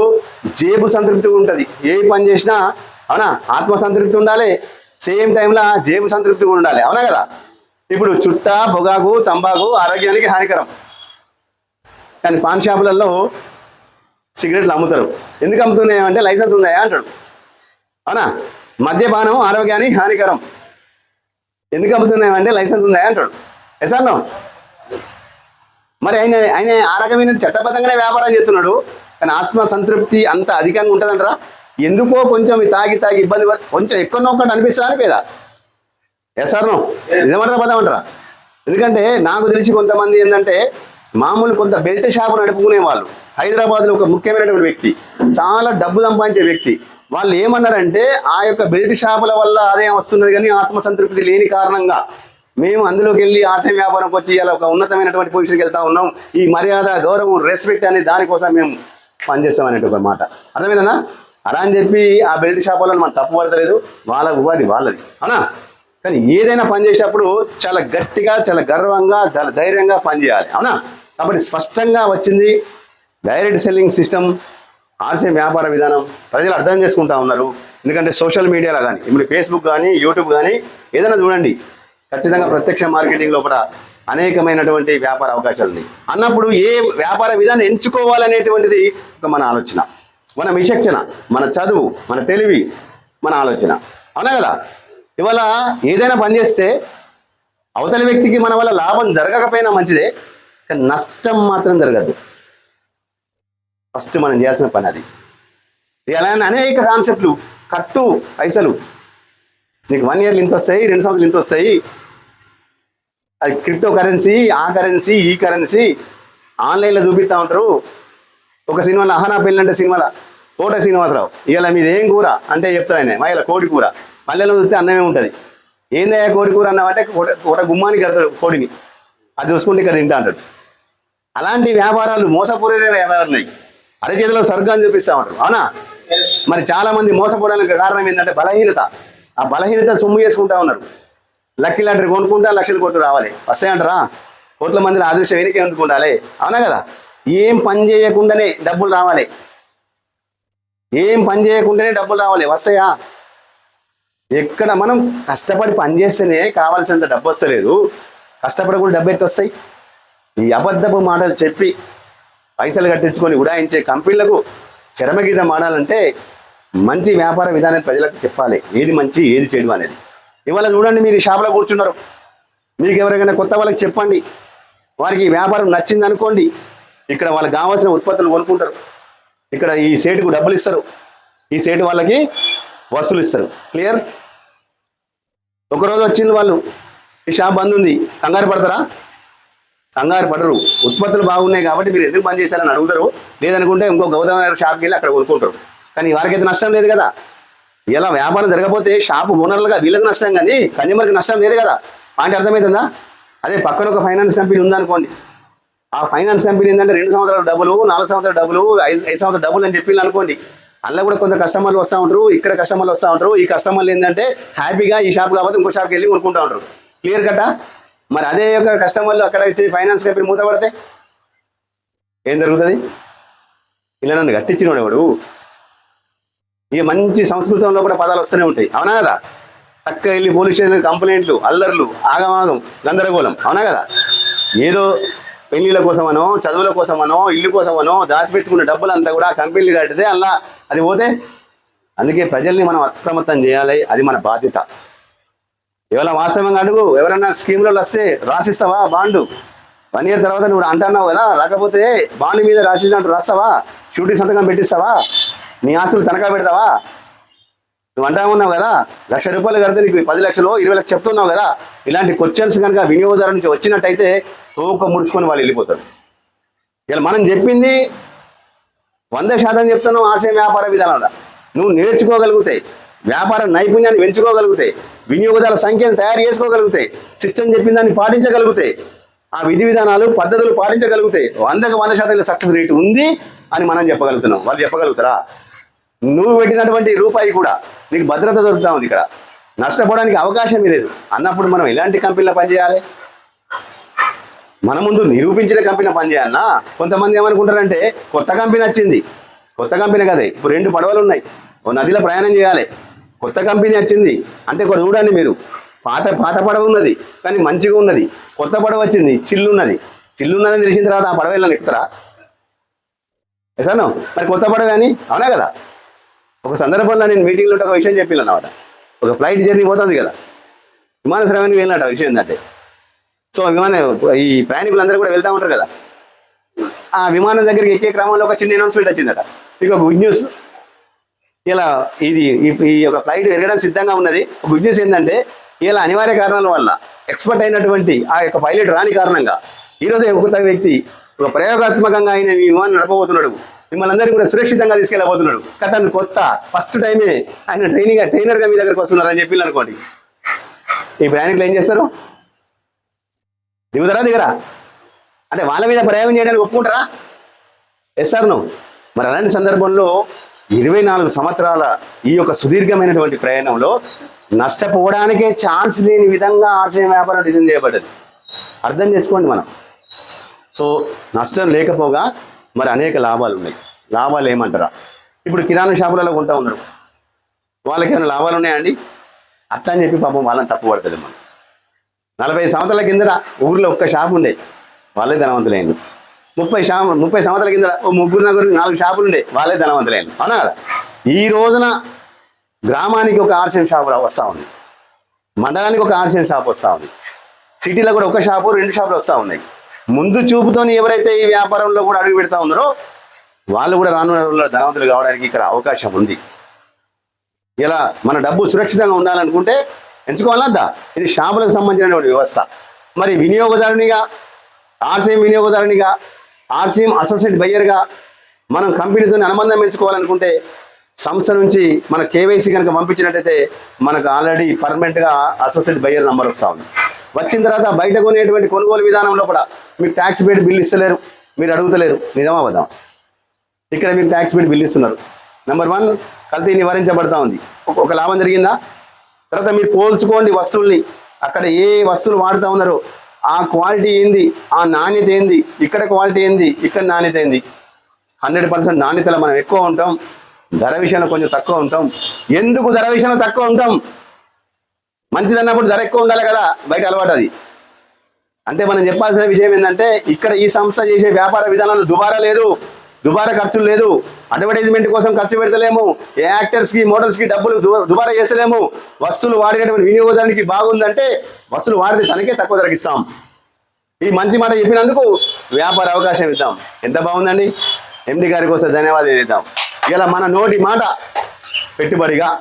జేబు సంతృప్తి ఉంటుంది. ఏ పని చేసినా అవునా ఆత్మ సంతృప్తి ఉండాలి, సేమ్ టైంలో జేబు సంతృప్తి కూడా ఉండాలి. అవునా కదా? ఇప్పుడు చుట్ట, పొగాకు, తంబాకు ఆరోగ్యానికి హానికరం. కానీ పాన్ షాపులలో సిగరెట్లు అమ్ముతారు. ఎందుకు అమ్ముతున్నాయి అంటే లైసెన్స్ ఉందా అంటాడు. అవునా? మద్యపానం ఆరోగ్యానికి హానికరం. ఎందుకు అమ్ముతున్నాయి అంటే లైసెన్స్ ఉందా అంటాడు. ఎసాను మరి ఆయన ఆ రకమైన చట్టబద్ధంగానే వ్యాపారం చేస్తున్నాడు. కానీ ఆత్మ సంతృప్తి అంత అధికంగా ఉంటుందంటారా? ఎందుకో కొంచెం తాగి ఇబ్బంది కొంచెం ఎక్కువ ఒకటి అనిపిస్తుందా అనిపేదా? ఎసాను నిజమంటారా పదమంటారా? ఎందుకంటే నాకు తెలిసి కొంతమంది ఏంటంటే మామూలు కొంత బెల్ట్ షాపు నడుపుకునే వాళ్ళు హైదరాబాద్లో ఒక ముఖ్యమైనటువంటి వ్యక్తి, చాలా డబ్బు సంపాదించే వ్యక్తి. వాళ్ళు ఏమన్నారంటే ఆ యొక్క బెల్ట్ షాపుల వల్ల ఆదాయం వస్తున్నది కానీ ఆత్మసంతృప్తి లేని కారణంగా మేము అందులోకి వెళ్ళి ఆశయం వ్యాపారంకి వచ్చి ఇలా ఒక ఉన్నతమైనటువంటి పొజిషన్కి వెళ్తా ఉన్నాం. ఈ మర్యాద, గౌరవం, రెస్పెక్ట్ అనే దానికోసం మేము పనిచేస్తామనేటువంటి ఒక మాట అర్థమైందన్నా. అలా అని చెప్పి ఆ బెల్ట్ షాప్ వాళ్ళని మనం తప్పు పడతలేదు, వాళ్ళ ఉపాధి వాళ్ళది. అవునా? కానీ ఏదైనా పని చేసేటప్పుడు చాలా గట్టిగా, చాలా గర్వంగా, చాలా ధైర్యంగా పనిచేయాలి. అవునా? కాబట్టి స్పష్టంగా వచ్చింది డైరెక్ట్ సెల్లింగ్ సిస్టమ్, ఆర్సీఎం వ్యాపార విధానం ప్రజలు అర్థం చేసుకుంటా ఉన్నారు. ఎందుకంటే సోషల్ మీడియాలో కానీ ఇప్పుడు ఫేస్బుక్ కానీ యూట్యూబ్ కానీ ఏదైనా చూడండి, ఖచ్చితంగా ప్రత్యక్ష మార్కెటింగ్ లోపల అనేకమైనటువంటి వ్యాపార అవకాశాలు ఉన్నాయి. అన్నప్పుడు ఏ వ్యాపార విధానం ఎంచుకోవాలనేటువంటిది ఒక మన ఆలోచన, మన విచక్షణ, మన చదువు, మన తెలివి, మన ఆలోచన. అవునా కదా? ఇవాళ ఏదైనా పని చేస్తే అవతల వ్యక్తికి మన వల్ల లాభం జరగకపోయినా మంచిదే, కానీ నష్టం మాత్రం జరగద్దు. ఫస్ట్ మనం చేయాల్సిన పని అది. అలానే అనేక కాన్సెప్ట్లు, కట్టు పైసలు, నీకు 1 ఇయర్లు ఇంత వస్తాయి, 2 సంవత్సరాలు ఇంత వస్తాయి, అది క్రిప్టో కరెన్సీ, ఆ కరెన్సీ, ఈ కరెన్సీ ఆన్లైన్లో చూపిస్తూ ఉంటారు. ఒక సినిమాలో అహనా పెళ్ళి అంటే సినిమాలో కోట శ్రీనివాసరావు ఇలా మీది ఏం కూర అంటే చెప్తారు ఆయన, మా ఇలా కోడి కూర, పల్లెలో చూస్తే అన్నమే ఉంటుంది. ఏందయ్యా కోడి కూర అన్నామంటే కోట గుమ్మానికి కడతాడు కోడిని, అది చూసుకుంటే ఇక్కడ తింటా అంటాడు. అలాంటి వ్యాపారాలు మోసపూరిత వ్యాపారాలు ఉన్నాయి. అరచేతిలో స్వర్గాన్ని చూపిస్తా ఉంటారు. అవునా? మరి చాలా మంది మోసపోవడానికి కారణం ఏంటంటే బలహీనత. ఆ బలహీనత సొమ్ము చేసుకుంటా ఉన్నారు. లక్కీ లాంటి కొనుక్కుంటా లక్షల కోట్లు రావాలి, వస్తాయంటారా? కోట్ల మందిని అదృష్టం వెనక ఎందుకు ఉండాలి? అవునా కదా? ఏం పని చేయకుండానే డబ్బులు రావాలి, ఏం పని చేయకుండానే డబ్బులు రావాలి, వస్తాయా? ఎక్కడ మనం కష్టపడి పని చేస్తేనే కావాల్సినంత డబ్బు వస్తలేదు, కష్టపడకుండా డబ్బు ఎత్తి వస్తాయి. ఈ అబద్ధపు మాటలు చెప్పి పైసలు కట్టించుకొని ఉడాయించే కంపెనీలకు చరమగీతం ఆడాలంటే మంచి వ్యాపార విధానాన్ని ప్రజలకు చెప్పాలి, ఏది మంచి ఏది చెడు అనేది. ఇవాళ చూడండి, మీరు ఈ షాపులో కూర్చున్నారు, మీకు ఎవరికైనా కొత్త వాళ్ళకి చెప్పండి, వారికి ఈ వ్యాపారం నచ్చింది అనుకోండి, ఇక్కడ వాళ్ళకి కావాల్సిన ఉత్పత్తులు కొనుక్కుంటారు, ఇక్కడ ఈ సేటుకు డబ్బులు ఇస్తారు, ఈ సేటు వాళ్ళకి వస్తువులు ఇస్తారు. క్లియర్? ఒకరోజు వచ్చింది వాళ్ళు, ఈ షాప్ బంద్ ఉంది, కంగారు పడతారా? కంగారు పడరు. ఉత్పత్తులు బాగున్నాయి కాబట్టి మీరు ఎందుకు బంద్ చేశారని అడుగుతారు. లేదనుకుంటే ఇంకో గౌతమ షాప్కి వెళ్ళి అక్కడ కొనుక్కుంటారు. కానీ వారికైతే నష్టం లేదు కదా. ఇలా వ్యాపారం జరగకపోతే షాపు ఓనర్లుగా వీళ్ళకి నష్టం, కానీ కన్జ్యూమర్కి నష్టం లేదు కదా. అంటే అర్థమవుతుందా? అదే పక్కన ఒక ఫైనాన్స్ కంపెనీ ఉందనుకోండి, ఆ ఫైనాన్స్ కంపెనీ ఏంటంటే 2 సంవత్సరాల డబ్బులు, 4 సంవత్సరాల డబ్బులు, 5 సంవత్సరాల డబ్బులు అని చెప్పి అనుకోండి, అందులో కూడా కొంత కస్టమర్లు వస్తూ ఉంటారు, ఇక్కడ కస్టమర్లు వస్తూ ఉంటారు. ఈ కస్టమర్లు ఏంటంటే హ్యాపీగా ఈ షాప్ కాకపోతే ఇంకో షాప్కి వెళ్ళి కొనుక్కుంటూ ఉంటారు. క్లియర్ కట్టా? మరి అదే యొక్క కస్టమర్లు అక్కడ ఇచ్చి ఫైనాన్స్ కంపెనీ మూతపడితే ఏం జరుగుతుంది? ఇలా నన్ను కట్టించినోడు ఎవడు? ఇక మంచి సంస్కృతంలో కూడా పదాలు వస్తూనే ఉంటాయి. అవునా కదా? చక్కగా వెళ్ళి పోలీస్ స్టేషన్ కంప్లైంట్లు, అల్లర్లు, ఆగమాగం, గందరగోళం. అవునా కదా? ఏదో పెళ్లిళ్ళ కోసమనో, చదువుల కోసమనో, ఇల్లు కోసమనో దాచిపెట్టుకున్న డబ్బులు అంతా కూడా కంపెనీలు కట్టితే అలా అది పోతే. అందుకే ప్రజల్ని మనం అప్రమత్తం చేయాలి, అది మన బాధ్యత. ఎవరైనా వాస్తవంగా అడుగు, ఎవరైనా స్కీమ్లలో వస్తే రాసిస్తావా బాండు? 1 ఇయర్ తర్వాత నువ్వు అంటున్నావు కదా, రాకపోతే బాండ్ మీద రాసినట్టు రాస్తావా? షూరిటీ సంతకం పెట్టిస్తావా? నీ ఆస్తులు తనఖా పెడతావా? నువ్వు అంటా ఉన్నావు కదా, ₹1,00,000 కడితే నీకు 10 లక్షలు 20 లక్షలు చెప్తున్నావు కదా. ఇలాంటి క్వశ్చన్స్ కనుక వినియోగదారు నుంచి వచ్చినట్టయితే తోక ముడుచుకొని వాళ్ళు వెళ్ళిపోతారు. ఇలా మనం చెప్పింది 100% చెప్తున్నావు. ఆర్సీఎం వ్యాపార విధానంలో నువ్వు నేర్చుకోగలిగితే, వ్యాపార నైపుణ్యాన్ని పెంచుకోగలిగితే, వినియోగదారుల సంఖ్యను తయారు చేసుకోగలిగితే, సిస్టమ్ చెప్పిన దాన్ని పాటించగలిగితే, ఆ విధి విధానాలు పద్ధతులు పాటించగలిగితే 100కి 100% సక్సెస్ రేట్ ఉంది అని మనం చెప్పగలుగుతున్నాం. వాళ్ళు చెప్పగలుగుతారా? నువ్వు పెట్టినటువంటి రూపాయి కూడా నీకు భద్రత దొరుకుతా ఉంది, ఇక్కడ నష్టపోవడానికి అవకాశమే లేదు అన్నప్పుడు మనం ఎలాంటి కంపెనీలో పనిచేయాలి? మన ముందు నిరూపించిన కంపెనీ పనిచేయాలన్నా. కొంతమంది ఏమనుకుంటారంటే కొత్త కంపెనీ వచ్చింది, కొత్త కంపెనీ కదే, ఇప్పుడు 2 పడవలు ఉన్నాయి, ఓ నదిలో ప్రయాణం చేయాలి, కొత్త కంపెనీ వచ్చింది అంటే ఇక్కడ చూడండి, మీరు పాత పడవ ఉన్నది కానీ మంచిగా ఉన్నది, కొత్త పడవ వచ్చింది చిల్లున్నది, చిల్లున్నదని తెలిసిన తర్వాత ఆ పడవ వెళ్ళని ఎక్కుతారా? ఎసాను మరి కొత్త పడవ అని అవునా కదా. ఒక సందర్భంలో నేను మీటింగ్లో ఒక విషయం చెప్పిన అన్నమాట. ఒక ఫ్లైట్ జర్నీ పోతుంది కదా, విమానాశ్రయానికి వెళ్ళినట్టు విషయం ఏంటంటే, సో ఈ ప్రయాణికులందరూ కూడా వెళ్తూ ఉంటారు కదా, ఆ విమానం దగ్గరికి ఎక్కే క్రమంలో ఒక చిన్న అనౌన్స్మెంట్ వచ్చిందట, మీకు ఒక గుడ్ న్యూస్, ఇలా ఈ యొక్క ఫ్లైట్ ఎరగడానికి సిద్ధంగా ఉన్నది. గుడ్ న్యూస్ ఏంటంటే ఇలా అనివార్య కారణాల వల్ల ఎక్స్పర్ట్ అయినటువంటి ఆ యొక్క పైలట్ రాని కారణంగా ఈరోజు ఒక వ్యక్తి ఒక ప్రయోగాత్మకంగా ఆయన ఈ విమానం నడపబోతున్నాడు, మిమ్మల్ని అందరినీ కూడా సురక్షితంగా తీసుకెళ్ళబోతున్నాడు. అతను కొత్త ఫస్ట్ టైమే ఆయన ట్రైనర్గా మీ దగ్గరకు వస్తున్నారని చెప్పి అనుకోండి, ఈ ప్రయాణికులు ఏం చేస్తారు? దిగుతారా? అంటే వాళ్ళ మీద ప్రయోగం చేయడానికి ఒప్పుకుంటారా? ఎస్ సార్ నువ్వు. మరి అలాంటి సందర్భంలో 24 సంవత్సరాల ఈ యొక్క సుదీర్ఘమైనటువంటి ప్రయాణంలో నష్టపోవడానికే ఛాన్స్ లేని విధంగా ఆర్సీఎం వ్యాపారం డిజైన్ చేయబడ్డది. అర్థం చేసుకోండి మనం. సో నష్టం లేకపోగా మరి అనేక లాభాలు ఉన్నాయి. లాభాలు ఏమంటారా? ఇప్పుడు కిరాణా షాపులలో కొంటా ఉన్నారు, వాళ్ళకి ఏమైనా లాభాలు ఉన్నాయండి? అట్లా అని చెప్పి పాపం వాళ్ళని తప్పు పడుతుంది. మనం 40 సంవత్సరాల కింద ఊర్లో ఒక్క షాపు ఉండే, వాళ్ళే ధనవంతులైంది. 30 సంవత్సరాల కింద 3-4 షాపులు ఉండే, వాళ్ళే ధనవంతులైంది. అవునా కదా? ఈ రోజున గ్రామానికి ఒక ఆర్సీఎం షాప్ వస్తూ ఉంది, మండలానికి ఒక ఆర్సీఎం షాప్ వస్తూ ఉంది, సిటీలో కూడా 1 షాపు 2 షాపులు వస్తూ ఉన్నాయి. ముందు చూపుతో ఎవరైతే ఈ వ్యాపారంలో కూడా అడుగు పెడతా ఉన్నారో వాళ్ళు కూడా రానున్న రోజుల్లో ధనవంతులు కావడానికి ఇక్కడ అవకాశం ఉంది. ఇలా మన డబ్బు సురక్షితంగా ఉండాలనుకుంటే ఎంచుకోవాలద్దా? ఇది షాపులకు సంబంధించినటువంటి వ్యవస్థ. మరి వినియోగదారునిగా, ఆర్సీఎం వినియోగదారునిగా, ఆర్సీఎం అసోసియేట్ బయ్యర్గా మనం కంపెనీతో అనుబంధం పెంచుకోవాలనుకుంటే సంస్థ నుంచి మన కేవైసీ కనుక పంపించినట్టయితే మనకు ఆల్రెడీ పర్మనెంట్గా అసోసియేట్ బయ్యర్ నెంబర్ వస్తూ ఉంది. వచ్చిన తర్వాత బయట కొనేటువంటి కొనుగోలు విధానంలో కూడా మీకు ట్యాక్స్ పెట్టి బిల్లు ఇస్తలేరు, మీరు అడుగుతలేరు. నిజమా వద్దాం? ఇక్కడ మీకు ట్యాక్స్ పెట్టి బిల్లు ఇస్తున్నారు. నెంబర్ 1 కల్తీ నివారించబడతా ఉంది. ఒక లాభం జరిగిందా? తర్వాత మీరు పోల్చుకోండి వస్తువుల్ని, అక్కడ ఏ వస్తువులు వాడుతూ ఉన్నారో ఆ క్వాలిటీ ఏంది, ఆ నాణ్యత ఏంది, ఇక్కడ క్వాలిటీ ఏంది, ఇక్కడ నాణ్యత ఏంది. 100% నాణ్యతలో మనం ఎక్కువ ఉంటాం, ధర విషయంలో కొంచెం తక్కువ ఉంటాం. ఎందుకు ధర విషయంలో తక్కువ ఉంటాం? మంచిదన్నప్పుడు ధర ఎక్కువ ఉండాలి కదా, బయట అలవాటు అది. అంటే మనం చెప్పాల్సిన విషయం ఏంటంటే ఇక్కడ ఈ సంస్థ చేసే వ్యాపార విధానంలో దుబారా లేదు, దుబారా ఖర్చులు లేదు, అడ్వర్టైజ్మెంట్ కోసం ఖర్చు పెడతలేము, ఏ యాక్టర్స్కి మోడల్స్కి డబ్బులు దుబారా చేస్తలేము. వస్తువులు వాడేటువంటి వినియోగదానికి బాగుందంటే వస్తువులు వాడితే తనకే తక్కువ ధరకి ఇస్తాం. ఈ మంచి మాట చెప్పినందుకు వ్యాపార అవకాశం ఇద్దాం. ఎంత బాగుందండి. ఎండి గారికి వస్తే ధన్యవాదాలు ఇద్దాం. ఇలా మన నోటి మాట పెట్టుబడిగా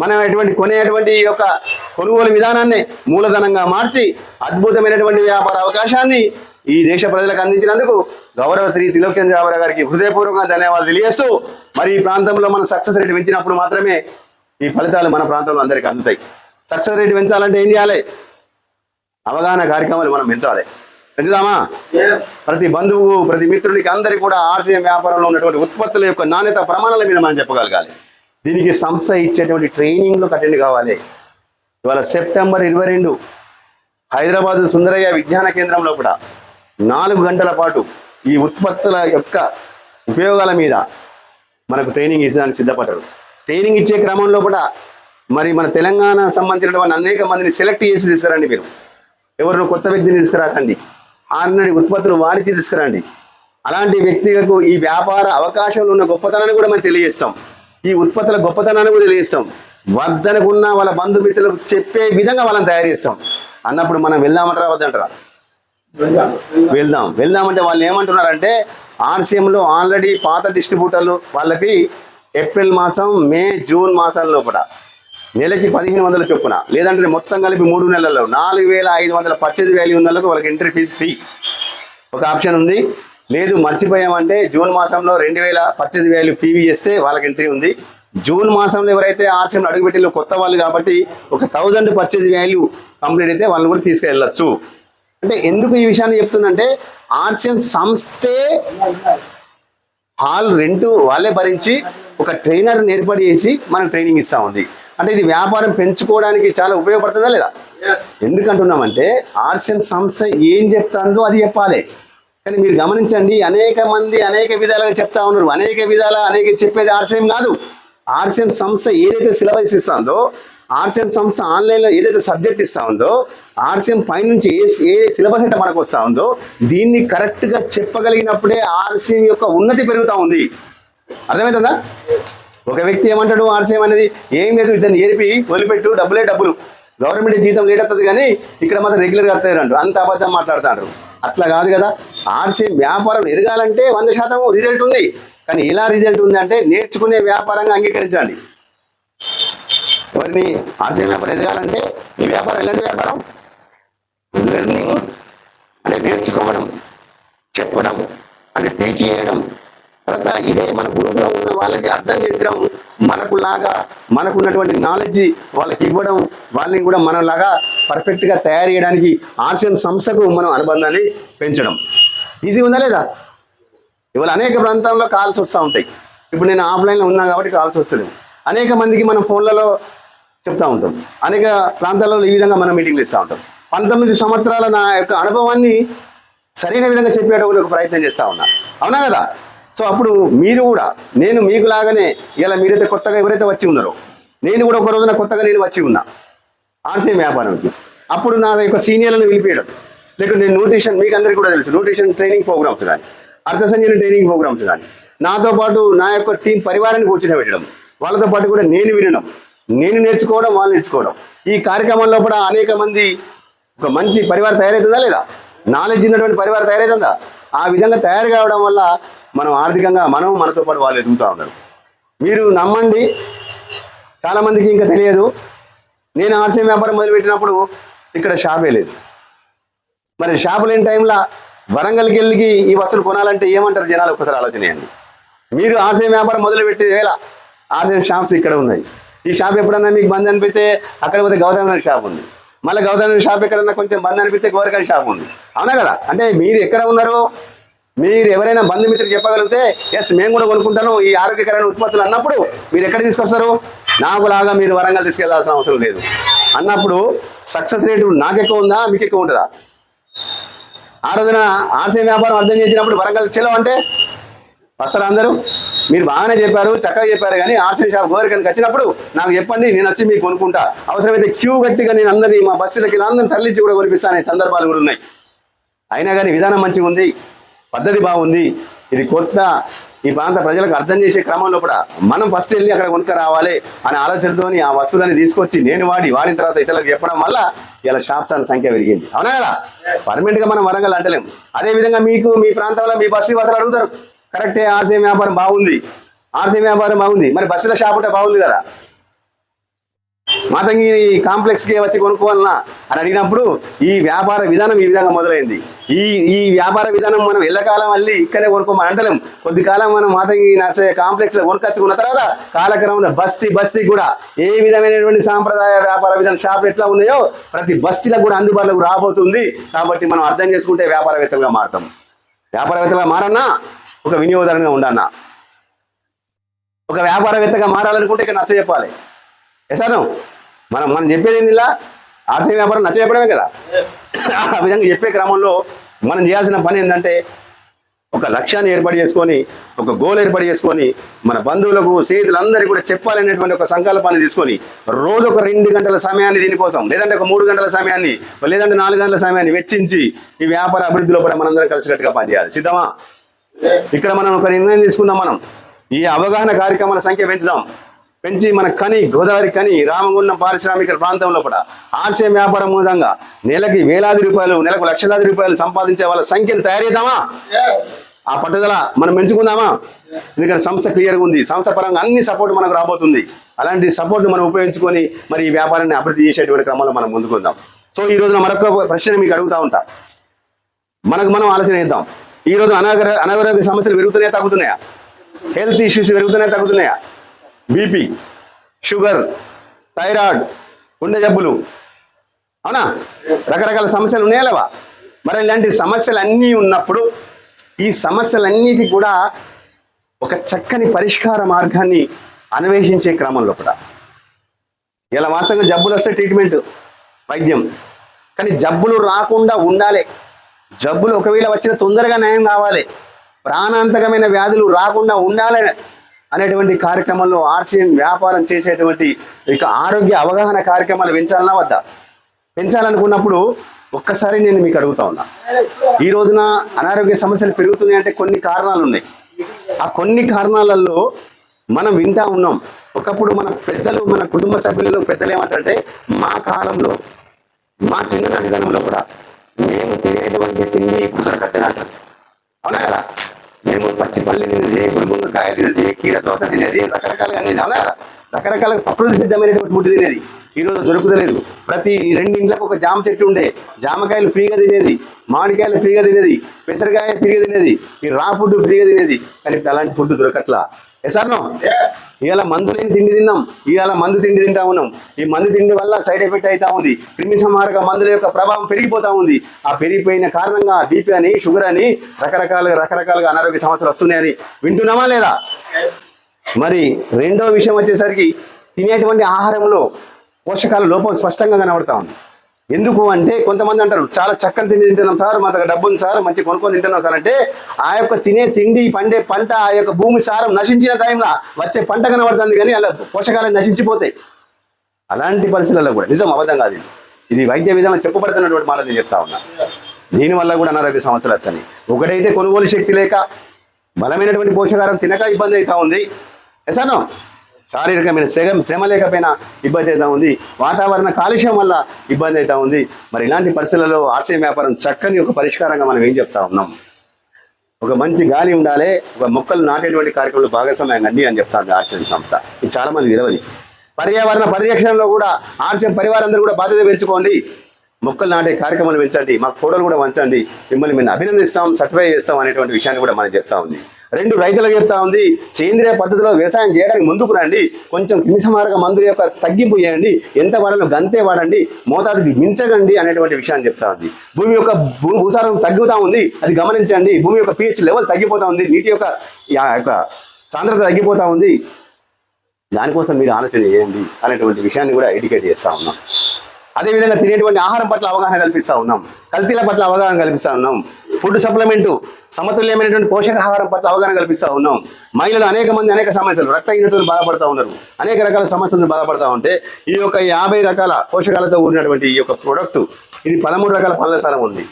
మనం కొనేటువంటి ఈ యొక్క కొనుగోలు విధానాన్ని మూలధనంగా మార్చి అద్భుతమైనటువంటి వ్యాపార అవకాశాన్ని ఈ దేశ ప్రజలకు అందించినందుకు గౌరవ శ్రీ త్రిలోక్ రామారావు గారికి హృదయపూర్వకంగా ధన్యవాదాలు తెలియజేస్తూ, మరి ఈ ప్రాంతంలో మనం సక్సెస్ రేట్ పెంచినప్పుడు మాత్రమే ఈ ఫలితాలు మన ప్రాంతంలో అందరికీ అందుతాయి. సక్సెస్ రేట్ పెంచాలంటే ఏం చేయాలి? అవగాహన కార్యక్రమాలు మనం పెంచాలి. పెంచుదామా? ప్రతి బంధువు, ప్రతి మిత్రుడికి అందరికీ కూడా ఆర్సీఎం వ్యాపారంలో ఉన్నటువంటి ఉత్పత్తుల యొక్క నాణ్యత ప్రమాణాల మీద మనం చెప్పగలగాలి. దీనికి సంస్థ ఇచ్చేటువంటి ట్రైనింగ్లో అటెండ్ కావాలి. ఇవాళ సెప్టెంబర్ 22 హైదరాబాద్ సుందరయ్య విజ్ఞాన కేంద్రంలో కూడా 4 గంటల పాటు ఈ ఉత్పత్తుల యొక్క ఉపయోగాల మీద మనకు ట్రైనింగ్ ఇచ్చడానికి సిద్ధపడ్డారు. ట్రైనింగ్ ఇచ్చే క్రమంలో కూడా మరి మన తెలంగాణ సంబంధించినటువంటి అనేక మందిని సెలెక్ట్ చేసి తీసుకురండి. మీరు ఎవరినో కొత్త వ్యక్తిని తీసుకురాకండి, ఆల్రెడీ ఉత్పత్తులు వాడిచి తీసుకురండి. అలాంటి వ్యక్తులకు ఈ వ్యాపార అవకాశంలో ఉన్న గొప్పతనాన్ని కూడా మనం తెలియజేస్తాం, ఈ ఉత్పత్తుల గొప్పతనాన్ని కూడా తెలియజేస్తాం. వద్దనుకున్న వాళ్ళ బంధుమిత్రులకు చెప్పే విధంగా వాళ్ళని తయారు చేస్తాం. అన్నప్పుడు మనం వెళ్దామంటారా వద్దంటారా? వెళ్దామంటే వాళ్ళు ఏమంటున్నారంటే ఆర్సీఎంలో ఆల్రెడీ పాత డిస్ట్రిబ్యూటర్లు వాళ్ళకి ఏప్రిల్ మాసం, మే, జూన్ మాసంలో కూడా నెలకి 1500 చొప్పున, లేదంటే మొత్తం కలిపి 3 నెలల్లో 4500 పర్చేజ్ వాల్యూ ఉన్న వాళ్ళకి వాళ్ళకి ఎంట్రీ ఫీజు ఫ్రీ ఒక ఆప్షన్ ఉంది. లేదు మర్చిపోయామంటే జూన్ మాసంలో 2000 పర్చేజ్ వాల్యూ పీవీ చేస్తే వాళ్ళకి ఎంట్రీ ఉంది. జూన్ మాసంలో ఎవరైతే ఆర్సీఎం అడుగుపెట్టిలో కొత్త వాళ్ళు కాబట్టి 1000 పర్చేజ్ వాల్యూ కంప్లీట్ అయితే వాళ్ళని కూడా తీసుకెళ్ళచ్చు. అంటే ఎందుకు ఈ విషయాన్ని చెప్తుందంటే ఆర్సీఎం సంస్థే హాల్ రెంటు వాళ్ళే భరించి ఒక ట్రైనర్ని ఏర్పాటు చేసి మనకు ట్రైనింగ్ ఇస్తూ ఉంది. అంటే ఇది వ్యాపారం పెంచుకోవడానికి చాలా ఉపయోగపడుతుందా లేదా? ఎందుకంటున్నామంటే ఆర్సీఎం సంస్థ ఏం చెప్తాందో అది చెప్పాలి. కానీ మీరు గమనించండి, అనేక మంది అనేక విధాలుగా చెప్తా ఉన్నారు. అనేక చెప్పేది ఆర్సీఎం కాదు. ఆర్సీఎం సంస్థ ఏదైతే సిలబస్ ఇస్తుందో ఆర్సీఎం సంస్థ ఆన్లైన్లో ఏదైతే సబ్జెక్ట్ ఇస్తా ఉందో ఆర్సీఎం పైనుంచి ఏ సిలబస్ అయితే మనకు వస్తూ ఉందో దీన్ని కరెక్ట్గా చెప్పగలిగినప్పుడే ఆర్సీఎం యొక్క ఉన్నతి పెరుగుతూ ఉంది. అర్థమవుతుందా? ఒక వ్యక్తి ఏమంటాడు, ఆర్సీఎం అనేది ఏం లేదు, ఇద్దరిని ఏరిపి వదిలిపెట్టు, డబ్బులే డబ్బులు, గవర్నమెంట్ జీతం లేట్ అవుతుంది కానీ ఇక్కడ మాత్రం రెగ్యులర్గా వస్తుంది అంటారు. అంత అబద్ధం మాట్లాడుతారు. అట్లా కాదు కదా. ఆర్సీఎం వ్యాపారం ఎదగాలంటే 100% రిజల్ట్ ఉంది. కానీ ఎలా రిజల్ట్ ఉంది అంటే నేర్చుకునే వ్యాపారంగా అంగీకరించండి. ఎవరిని ఆర్సీఎం వ్యాపారం ఎదగాలంటే ఈ వ్యాపారం ఎలాంటి వ్యాపారం? లెర్నింగ్ అంటే నేర్చుకోవడం, చెప్పడం అంటే టీచ్ చేయడం, తర్వాత ఇదే మన గ్రూప్లో ఉన్న వాళ్ళకి అర్థం చేయడం, మనకున్నటువంటి నాలెడ్జ్ వాళ్ళకి ఇవ్వడం, వాళ్ళని కూడా మనలాగా పర్ఫెక్ట్గా తయారు చేయడానికి ఆర్సీఎం సంస్థకు మనం అనుబంధాన్ని పెంచడం ఈజీ ఉందా లేదా? ఇవాళ అనేక ప్రాంతాల్లో కాల్స్ వస్తూ ఉంటాయి. ఇప్పుడు నేను ఆఫ్లైన్లో ఉన్నా కాబట్టి కాల్స్ వస్తలేవు. అనేక మందికి మనం ఫోన్లలో చెప్తూ ఉంటాం. అనేక ప్రాంతాల్లో ఈ విధంగా మనం మీటింగ్లు ఇస్తూ ఉంటాం. 19 సంవత్సరాల నా యొక్క అనుభవాన్ని సరైన విధంగా చెప్పేటప్పుడు ఒక ప్రయత్నం చేస్తూ ఉన్నా. అవునా కదా? సో అప్పుడు మీరు కూడా నేను మీకు లాగానే ఇలా మీరైతే కొత్తగా ఎవరైతే వచ్చి ఉన్నారో నేను కూడా ఒక రోజున కొత్తగా నేను వచ్చి ఉన్నా ఆర్సీఎం వ్యాపారానికి. అప్పుడు నా యొక్క సీనియర్లను పిలిపేయడం, లేకుంటే నేను న్యూట్రిషన్, మీకు అందరికీ కూడా తెలుసు, న్యూట్రిషన్ ట్రైనింగ్ ప్రోగ్రామ్స్ కానీ, అర్థ సంజీవన ట్రైనింగ్ ప్రోగ్రామ్స్ కానీ, నాతో పాటు నా యొక్క టీం పరివారాన్ని కూర్చొని పెట్టడం, వాళ్ళతో పాటు కూడా నేను వినడం, నేను నేర్చుకోవడం, వాళ్ళు నేర్చుకోవడం. ఈ కార్యక్రమంలో కూడా అనేక మంది ఒక మంచి పరివారం తయారవుతుందా లేదా? నాలెడ్జ్ ఉన్నటువంటి పరివారం తయారవుతుందా? ఆ విధంగా తయారు కావడం వల్ల మనం ఆర్థికంగా మనతో పాటు వాళ్ళు ఎదుగుతూ ఉన్నారు. మీరు నమ్మండి, చాలామందికి ఇంకా తెలియదు. నేను ఆర్సీఎం వ్యాపారం మొదలుపెట్టినప్పుడు ఇక్కడ షాపే లేదు. మరి షాపు లేని టైంలో వరంగల్కి వెళ్ళి ఈ వస్తువులు కొనాలంటే ఏమంటారు జనాలు? ఒక్కసారి ఆలోచన చేయండి. మీరు ఆర్సీఎం వ్యాపారం మొదలుపెట్టే వేళ ఆర్సీఎం షాప్స్ ఇక్కడ ఉన్నాయి. ఈ షాప్ ఎప్పుడన్నా మీకు బంద్ అనిపిస్తే అక్కడ పోతే గౌతమ్ షాప్ ఉంది. మళ్ళీ గౌతమ్ షాప్ ఎక్కడన్నా కొంచెం బంద్ అనిపిస్తే గోరకాయ షాప్ ఉంది. అవునా కదా? అంటే మీరు ఎక్కడ ఉన్నారు? మీరు ఎవరైనా బంధుమిత్రులు చెప్పగలిగితే ఎస్ మేము కూడా కొనుక్కుంటాను ఈ ఆరోగ్యకరమైన ఉత్పత్తులు అన్నప్పుడు మీరు ఎక్కడ తీసుకొస్తారు? నాకులాగా మీరు వరంగల్ తీసుకెళ్లాల్సిన అవసరం లేదు అన్నప్పుడు సక్సెస్ రేటు నాకు ఎక్కువ ఉందా, మీకు ఎక్కువ ఉంటుందా? ఆ రోజున ఆర్సీఎం వ్యాపారం అర్థం చేసినప్పుడు వరంగల్ చెలో అంటే వస్తారా అందరూ? మీరు బాగానే చెప్పారు, చక్కగా చెప్పారు, కానీ ఆర్సీఎం షాప్ గోరికనికి వచ్చినప్పుడు నాకు చెప్పండి, నేను వచ్చి మీకు కొనుక్కుంటా. అవసరమైతే క్యూ గట్టిగా నేను అందరినీ మా బస్సులకి అందరిని తరలించి కూడా కొనిపిస్తానే సందర్భాలు కూడా ఉన్నాయి. అయినా కానీ విధానం మంచిగా ఉంది, పద్ధతి బాగుంది, ఇది కొత్త, ఈ ప్రాంత ప్రజలకు అర్థం చేసే క్రమంలో కూడా మనం ఫస్ట్ వెళ్ళి అక్కడ కొనుక్క రావాలి అనే ఆలోచనతో ఆ వస్తువులని తీసుకొచ్చి నేను వాడిన తర్వాత ఇతరులకు చెప్పడం వల్ల ఇలా షాప్స్ అనే సంఖ్య పెరిగింది. అవునా కదా? పర్మనెంట్గా మనం వరంగల్ అంటలేము. అదేవిధంగా మీకు మీ ప్రాంతంలో మీ బస్సు వాసులు అడుగుతారు, కరెక్టే ఆర్సీఎం వ్యాపారం బాగుంది, ఆర్సీఎం వ్యాపారం బాగుంది, మరి బస్సుల షాప్ ఉంటే బాగుంది కదా, మాతంగిరి కాంప్లెక్స్కి వచ్చి కొనుక్కోవాలన్నా అని అడిగినప్పుడు ఈ వ్యాపార విధానం ఈ విధంగా మొదలైంది. ఈ వ్యాపార విధానం మనం ఎల్లకాలం మళ్ళీ ఇక్కడే కొనుక్కోమని అంటలేం. కొద్ది కాలం మనం మాతంగిరి నర్సరీ కాంప్లెక్స్లో కొనుకొచ్చుకున్న తర్వాత కాలక్రమంలో బస్తీ కూడా ఏ విధమైనటువంటి సాంప్రదాయ వ్యాపార విధానం షాపులు ఎట్లా ఉన్నాయో ప్రతి బస్తీలకు కూడా అందుబాటులోకి రాబోతుంది. కాబట్టి మనం అర్థం చేసుకుంటే వ్యాపారవేత్తలుగా మారుతాం. వ్యాపారవేత్తలుగా మారన్నా ఒక వినియోగదారుగా ఉండన్నా. ఒక వ్యాపారవేత్తగా మారాలనుకుంటే ఇక్కడ నచ్చ చెప్పాలి. ఎసాను మనం చెప్పేది ఏంది? ఇలా ఆర్సీఎం వ్యాపారం నచ్చ చెప్పడమే కదా. ఆ విధంగా చెప్పే క్రమంలో మనం చేయాల్సిన పని ఏంటంటే ఒక లక్ష్యాన్ని ఏర్పాటు చేసుకొని, ఒక గోల్ ఏర్పాటు చేసుకొని, మన బంధువులకు స్నేహితులందరికీ కూడా చెప్పాలనేటువంటి ఒక సంకల్పాన్ని తీసుకొని రోజు ఒక 2 గంటల సమయాన్ని దీనికోసం, లేదంటే ఒక 3 గంటల సమయాన్ని, లేదంటే 4 గంటల సమయాన్ని వెచ్చించి ఈ వ్యాపార అభివృద్ధిలో కూడా మనందరం కలిసికట్టుగా పనిచేయాలి. సిద్ధమా? ఇక్కడ మనం ఒక నిర్ణయం తీసుకున్నాం. మనం ఈ అవగాహన కార్యక్రమాల సంఖ్య పెంచి మన గోదావరి రామగుండం పారిశ్రామిక ప్రాంతంలో కూడా ఆర్సీఎం వ్యాపారం మూలంగా నెలకి వేలాది రూపాయలు, నెలకు లక్షలాది రూపాయలు సంపాదించే వాళ్ళ సంఖ్యను తయారు చేద్దామా? ఆ పట్టుదల మనం పెంచుకుందామా? ఎందుకంటే సంస్థ క్లియర్గా ఉంది, సంస్థ పరంగా అన్ని సపోర్ట్ మనకు రాబోతుంది. అలాంటి సపోర్ట్ మనం ఉపయోగించుకొని మరి ఈ వ్యాపారాన్ని అభివృద్ధి చేసేటువంటి క్రమంలో మనం ముందుకుందాం. సో ఈ రోజున మరొక ప్రశ్న మీకు అడుగుతా ఉంటా, మనం ఆలోచన చేద్దాం. ఈ రోజు అనారోగ్య సమస్యలు పెరుగుతున్నాయా, తగ్గుతున్నాయా? హెల్త్ ఇష్యూస్ పెరుగుతున్నాయా, తగ్గుతున్నాయా? బీపీ, షుగర్, థైరాయిడ్, గుండె జబ్బులు, అవునా, రకరకాల సమస్యలు ఉన్నాయా లేవా? మరి ఇలాంటి సమస్యలు అన్నీ ఉన్నప్పుడు ఈ సమస్యలన్నిటి కూడా ఒక చక్కని పరిష్కార మార్గాన్ని అన్వేషించే క్రమంలో కూడా ఇలా వాస్తవంగా జబ్బులు వస్తే ట్రీట్మెంట్, వైద్యం, కానీ జబ్బులు రాకుండా ఉండాలి. జబ్బులు ఒకవేళ వచ్చిన తొందరగా నయం కావాలి, ప్రాణాంతకమైన వ్యాధులు రాకుండా ఉండాలి అనేటువంటి కార్యక్రమంలో ఆర్సీఎం వ్యాపారం చేసేటువంటి ఇక ఆరోగ్య అవగాహన కార్యక్రమాలు పెంచాలన్నా వద్దా? పెంచాలనుకున్నప్పుడు ఒక్కసారి నేను మీకు అడుగుతా ఉన్నా, ఈ రోజున అనారోగ్య సమస్యలు పెరుగుతున్నాయి అంటే కొన్ని కారణాలు ఉన్నాయి. ఆ కొన్ని కారణాలలో మనం వింటా ఉన్నాం. ఒకప్పుడు మన పెద్దలు, మన కుటుంబ సభ్యులలో పెద్దలు ఏమంటారంటే, మా కాలంలో, మా చిన్ననాటి కాలంలో కూడా మేము తినేటువంటి తిండి కుదరకట్టేది అంటారు. అవునా కదా? మేము పచ్చిపల్లి తినేది, గురుగుంగకాయ తినేది, కీర దోశ తినేది, రకరకాలుగా అనేది. అవునా కదా? రకరకాల ప్రకృతి సిద్ధమైనటువంటి ఫుడ్ తినేది. ఈరోజు దొరుకుతలేదు. ప్రతి 2 ఇంట్లకు ఒక జామ చెట్టు ఉండే, జామకాయలు ఫ్రీగా తినేది, మామిడికాయలు ఫ్రీగా తినేది, పెసరకాయ ఫ్రీగా తినేది, ఈ రా ఫుడ్ ఫ్రీగా తినేది. కానీ ఇప్పుడు అలాంటి ఫుడ్ దొరకట్లా. ఎసార్నో? ఇవాళ మందు లేని తిండి తిన్నాం, ఇవాళ మందు తిండి తింటా ఉన్నాం. ఈ మందు తిండి వల్ల సైడ్ ఎఫెక్ట్ అవుతా ఉంది. క్రిమి సంహారక మందుల యొక్క ప్రభావం పెరిగిపోతా ఉంది. ఆ పెరిగిపోయిన కారణంగా బీపీ అని, షుగర్ అని, రకరకాలుగా అనారోగ్య సమస్యలు వస్తున్నాయని వింటున్నామా లేదా? మరి రెండో విషయం వచ్చేసరికి తినేటువంటి ఆహారంలో పోషకాల లోపం స్పష్టంగా కనబడతా ఉంది. ఎందుకు అంటే కొంతమంది అంటారు, చాలా చక్కని తిండి తింటున్నాం సార్, మా దగ్గర డబ్బు ఉంది సార్, మంచి కొనుక్కొని తింటున్నాం సార్ అంటే, ఆ యొక్క తినే తిండి, పండే పంట, ఆ యొక్క భూమి సారం నశించిన టైంలో వచ్చే పంట కనబడుతుంది, కానీ అలా పోషకాలు నశించిపోతాయి. అలాంటి పరిస్థితుల్లో కూడా నిజం అబద్ధం కాదు, ఇది వైద్య విధానం చెప్పబడుతున్నటువంటి మాట నేను చెప్తా ఉన్నా. దీనివల్ల కూడా అనారోగ్య సమస్యలు వస్తాయి. ఒకటైతే కొనుగోలు శక్తి లేక, బలమైనటువంటి పోషకాహారం తినక ఇబ్బంది అవుతా ఉంది. ఎసానో? శారీరకమైన శ్రమ లేకపోయినా ఇబ్బంది అవుతా ఉంది. వాతావరణ కాలుష్యం వల్ల ఇబ్బంది అవుతా ఉంది. మరి ఇలాంటి పరిస్థితులలో ఆర్సీఎం వ్యాపారం చక్కని ఒక పరిష్కారంగా మనం ఏం చెప్తా ఉన్నాం? ఒక మంచి గాలి ఉండాలి, ఒక మొక్కలు నాటేటువంటి కార్యక్రమంలో భాగస్వామ్యం అండి అని చెప్తాను ఆర్సీఎం సంస్థ. ఇది చాలా మంది విరవది. పర్యావరణ పరిరక్షణలో కూడా ఆర్సీఎం పరివారందరూ కూడా బాధ్యత పెంచుకోండి. మొక్కలు నాటే కార్యక్రమాలు పెంచండి, మాకు ఫోటోలు కూడా వంచండి, మిమ్మల్ని మేము అభినందిస్తాం, సర్టిఫై చేస్తాం అనేటువంటి విషయాన్ని కూడా మనం చెప్తా ఉంది. 2 రైతులకు చెప్తా ఉంది, సేంద్రియ పద్ధతిలో వ్యవసాయం చేయడానికి ముందుకు రండి, కొంచెం క్రిమిసంహారక మందుల యొక్క తగ్గింపు చేయండి, ఎంత వాడాలో గంతే వాడండి, మోతాదుకి మించకండి అనేటువంటి విషయాన్ని చెప్తా ఉంది. భూమి యొక్క భూసారం తగ్గుతూ ఉంది, అది గమనించండి. భూమి యొక్క pH లెవెల్ తగ్గిపోతూ ఉంది, నీటి యొక్క సాంద్రత తగ్గిపోతూ ఉంది, దానికోసం మీరు ఆలోచన చేయండి అనేటువంటి విషయాన్ని కూడా ఎడ్యుకేట్ చేస్తూ ఉన్నాం. అదేవిధంగా తినేటువంటి ఆహారం పట్ల అవగాహన కల్పిస్తూ ఉన్నాం, కల్తీల పట్ల అవగాహన కల్పిస్తూ ఉన్నాం, ఫుడ్ సప్లిమెంటు సమతుల్యమైనటువంటి పోషకాహారం పట్ల అవగాహన కల్పిస్తూ ఉన్నాం. మహిళలు అనేక మంది అనేక సమస్యలు, రక్తహీనతలు బాధపడుతూ ఉన్నారు, అనేక రకాల సమస్యలను బాధపడుతూ ఉంటే ఈ యొక్క 50 రకాల పోషకాలతో కూడినటువంటి ఈ యొక్క ప్రోడక్ట్, ఇది 13 రకాల పండ్ల స్థలం ఉంది.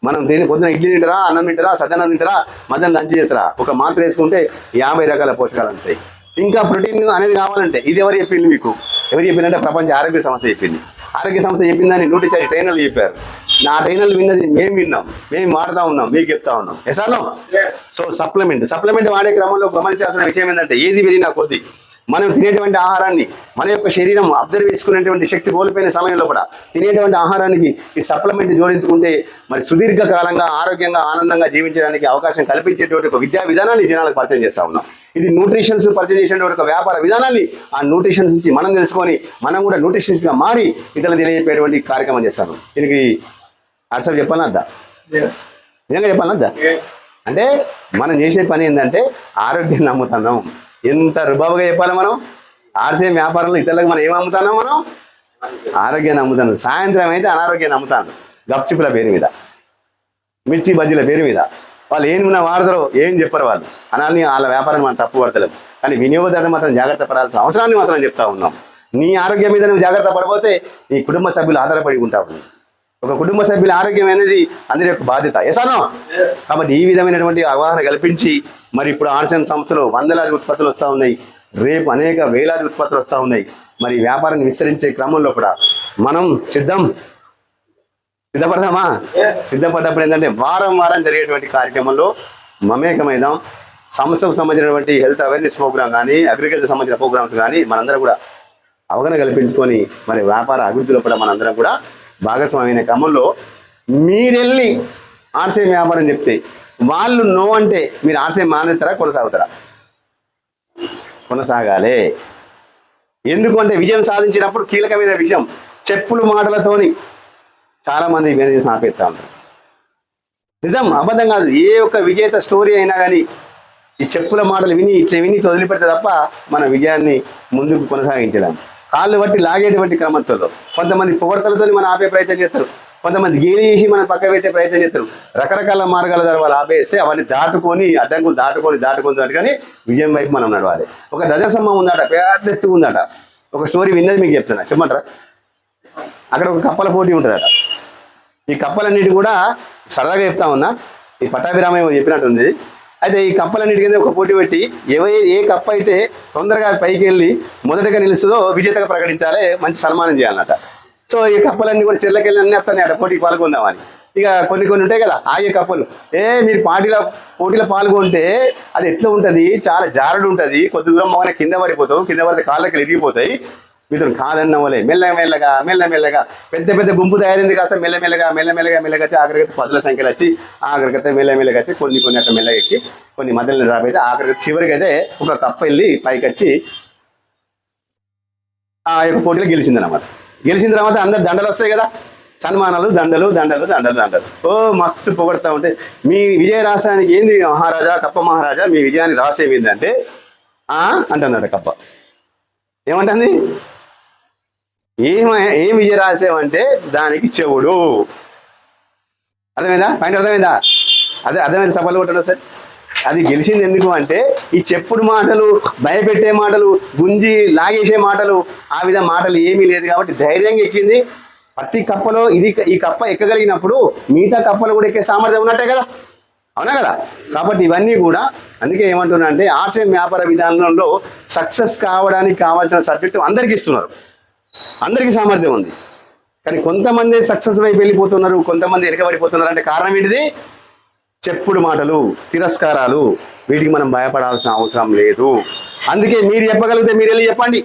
మనం దేని పొద్దున ఇడ్లీ తింటారా, అన్నం తింటారా, సద్దన్నం తింటారా, మధ్యాహ్నం లంచ్ చేస్తారా, ఒక మాత్ర వేసుకుంటే 50 రకాల పోషకాలు ఉంటాయి. ఇంకా ప్రోటీన్ అనేది కావాలంటే ఇది ఎవరు చెప్పింది మీకు? ఎవరు చెప్పిందంటే ప్రపంచ ఆరోగ్య సంస్థ చెప్పింది. ఆరోగ్య సంస్థ చెప్పిందని 104 ట్రైనర్లు చెప్పారు. నా ట్రైనర్లు విన్నది మేము విన్నాం, మేము వాడుతూ ఉన్నాం, మీకు చెప్తా ఉన్నాం. ఎసానో? సో సప్లిమెంట్ వాడే క్రమంలో గమనించాల్సిన విషయం ఏంటంటే, ఏది పెరిగినా కొద్ది మనం తినేటువంటి ఆహారాన్ని, మన యొక్క శరీరం అబ్జర్వ్ చేసుకునేటువంటి శక్తి కోల్పోయిన సమయంలో కూడా తినేటువంటి ఆహారానికి ఈ సప్లిమెంట్ జోడించుకుంటే మరి సుదీర్ఘకాలంగా ఆరోగ్యంగా ఆనందంగా జీవించడానికి అవకాశం కల్పించేటువంటి ఒక విద్యా విధానాన్ని జనాలకు పరిచయం చేస్తూ ఉన్నాం. ఇది న్యూట్రిషన్స్ పరిచయం చేసేటువంటి ఒక వ్యాపార విధానాన్ని, ఆ న్యూట్రిషన్స్ నుంచి మనం తెలుసుకొని మనం కూడా న్యూట్రిషన్స్గా మారి ఇతరులు తెలియజేపేటువంటి కార్యక్రమం చేస్తాను. దీనికి అర్థం చెప్పాలా వద్దా? నిజంగా చెప్పాలా వద్దా? అంటే మనం చేసే పని ఏంటంటే ఆరోగ్యాన్ని నమ్ముతున్నాం. ఎంత రుబాబుగా చెప్పాలి మనం? ఆర్సీఎం వ్యాపారంలో ఇతరులకు మనం ఏం అమ్ముతున్నాం? మనం ఆరోగ్యాన్ని అమ్ముతాను. సాయంత్రం అయితే అనారోగ్యాన్ని అమ్ముతాను, గప్చిప్పుల పేరు మీద, మిర్చి బజ్జీల పేరు మీద. వాళ్ళు ఏం వాడతారో ఏం చెప్పరు వాళ్ళు, అనాలని వాళ్ళ వ్యాపారం మనం తప్పు పడతలేము. కానీ వినియోగదారుని మాత్రం జాగ్రత్త పడాల్సిన అవసరాన్ని మాత్రం చెప్తా ఉన్నాం. నీ ఆరోగ్యం మీద నువ్వు జాగ్రత్త పడిపోతే నీ కుటుంబ సభ్యులు ఆధారపడి ఉంటావు. ఒక కుటుంబ సభ్యుల ఆరోగ్యం అనేది అందరి యొక్క బాధ్యత. ఎసానో? కాబట్టి ఈ విధమైనటువంటి అవగాహన కల్పించి మరి ఇప్పుడు ఆర్సీఎం సంస్థలో వందలాది ఉత్పత్తులు వస్తూ ఉన్నాయి, రేపు అనేక వేలాది ఉత్పత్తులు వస్తూ ఉన్నాయి. మరి వ్యాపారాన్ని విస్తరించే క్రమంలో కూడా మనం సిద్ధపడదామా? సిద్ధపడ్డప్పుడు ఏంటంటే వారం జరిగేటువంటి కార్యక్రమంలో మమేకమైదాం. సంస్థకు సంబంధించినటువంటి హెల్త్ అవేర్నెస్ ప్రోగ్రామ్ కానీ, అగ్రికల్చర్ సంబంధించిన ప్రోగ్రామ్స్ కానీ మనందరం కూడా అవగాహన కల్పించుకొని మరి వ్యాపార అభివృద్ధిలో కూడా మనందరం కూడా భాగస్వామైన క్రమంలో మీరెళ్ళి ఆర్సీఎం వ్యాపారం చెప్తే వాళ్ళు నో అంటే మీరు ఆర్సీఎం మానేస్తారా, కొనసాగుతారా? కొనసాగాలి. ఎందుకంటే విజయం సాధించినప్పుడు కీలకమైన విషయం, చెప్పులు మాటలతోని చాలామంది బిజినెస్ ఆపేస్తూ ఉంటారు. నిజం అబద్ధం కాదు. ఏ ఒక్క విజేత స్టోరీ అయినా కానీ ఈ చెప్పుల మాటలు విని వదిలిపెడితే తప్ప మన విజయాన్ని ముందుకు కొనసాగించలేం. కాళ్ళు బట్టి లాగేటువంటి క్రమంతో కొంతమంది పొగడతలతో మనం ఆపే ప్రయత్నం చేస్తారు. కొంతమంది గేలి చేసి మనం పక్క పెట్టే ప్రయత్నం చేస్తారు. రకరకాల మార్గాల ద్వారా వాళ్ళు ఆపేస్తే అవన్నీ దాటుకొని అడ్డంకులు దాటుకొని కానీ విజయం వైపు మనం నడవాలి. ఒక ధ్వజస్తంభం ఉందట, పెద్ద ఎత్తు ఉందట. ఒక స్టోరీ విన్నది మీకు చెప్తున్నా, చెప్పమంటారా? అక్కడ ఒక కప్పల పోటీ ఉంటుందట. ఈ కప్పలన్నిటి కూడా సరదాగా చెప్తా ఉన్నా, ఈ పట్టాభిరామయ్య చెప్పినట్టుంది. అయితే ఈ కప్పలన్నిటి కింద ఒక పోటీ పెట్టి ఏ కప్ప అయితే తొందరగా పైకి వెళ్ళి మొదటగా నిలుస్తుందో విజేతగా ప్రకటించాలి, మంచి సన్మానం చేయాలన్నట. సో ఈ కప్పలన్నీ కూడా చెల్లకెళ్ళి అన్నీ వస్తాయి అట పోటీకి పాల్గొందామని. ఇక కొన్ని ఉంటాయి కదా ఆగే కప్పలు, మీరు పోటీలో పాల్గొంటే అది ఎట్లా ఉంటుంది, చాలా జారుడు ఉంటుంది, కొద్ది దూరం మన కింద పడిపోతావు, కింద పడితే కాళ్ళకి ఇరిగిపోతాయి. మీరు కాదన్న వాళ్ళే మెల్లమెల్లగా పెద్ద గుంపు తయారైంది కాస్త మెల్లమెల్లగా వచ్చి ఆఖరికి పదుల సంఖ్యలు వచ్చి ఆఖరికైతే మెల్లమెల్లగా వచ్చి కొన్ని అట్లా మెల్లగా ఎక్కి కొన్ని మధ్యలో రాబోతే ఆఖరికి చివరికి అయితే ఒక కప్ప వెళ్ళి పైకి వచ్చి ఆ యొక్క పోటీలో గెలిచిందనమాట. గెలిచిన తర్వాత అందరు దండలు వస్తాయి కదా, సన్మానాలు, దండలు. ఓ మస్తు పొగడతా ఉంటే మీ విజయ రహస్యానికి ఏంది మహారాజా, కప్ప మహారాజా, మీ విజయానికి రహస్యం ఏంటంటే అంటున్నాడు కప్ప. ఏమంటుంది? ఏం విజయ రహస్యం అంటే దానికి చెవుడు. అర్థమైందా? పాయింట్ అర్థమైందా? అర్థమైంది సఫలు కొట్టడం సార్. అది గెలిచింది ఎందుకు అంటే ఈ చెప్పుడు మాటలు, భయపెట్టే మాటలు, గుంజి లాగేసే మాటలు, ఆ విధంగా మాటలు ఏమీ లేదు కాబట్టి ధైర్యంగా ఎక్కింది. ప్రతి కప్పలో ఈ కప్ప ఎక్కగలిగినప్పుడు మిగతా కప్పలు కూడా ఎక్కే సామర్థ్యం ఉన్నట్టే కదా, అవునా కదా? కాబట్టి ఇవన్నీ కూడా అందుకే ఏమంటున్నా అంటే ఆర్సీఎం వ్యాపార విధానంలో సక్సెస్ కావడానికి కావాల్సిన సబ్జెక్టు అందరికీ ఇస్తున్నారు, అందరికీ సామర్థ్యం ఉంది. కానీ కొంతమంది సక్సెస్ వైపు వెళ్ళిపోతున్నారు, కొంతమంది వెనకబడిపోతున్నారు. అంటే కారణం ఏంటిది? చెప్పుడు మాటలు, తిరస్కారాలు. వీటికి మనం భయపడాల్సిన అవసరం లేదు. అందుకే మీరు చెప్పగలిగితే మీరు వెళ్ళి చెప్పండి,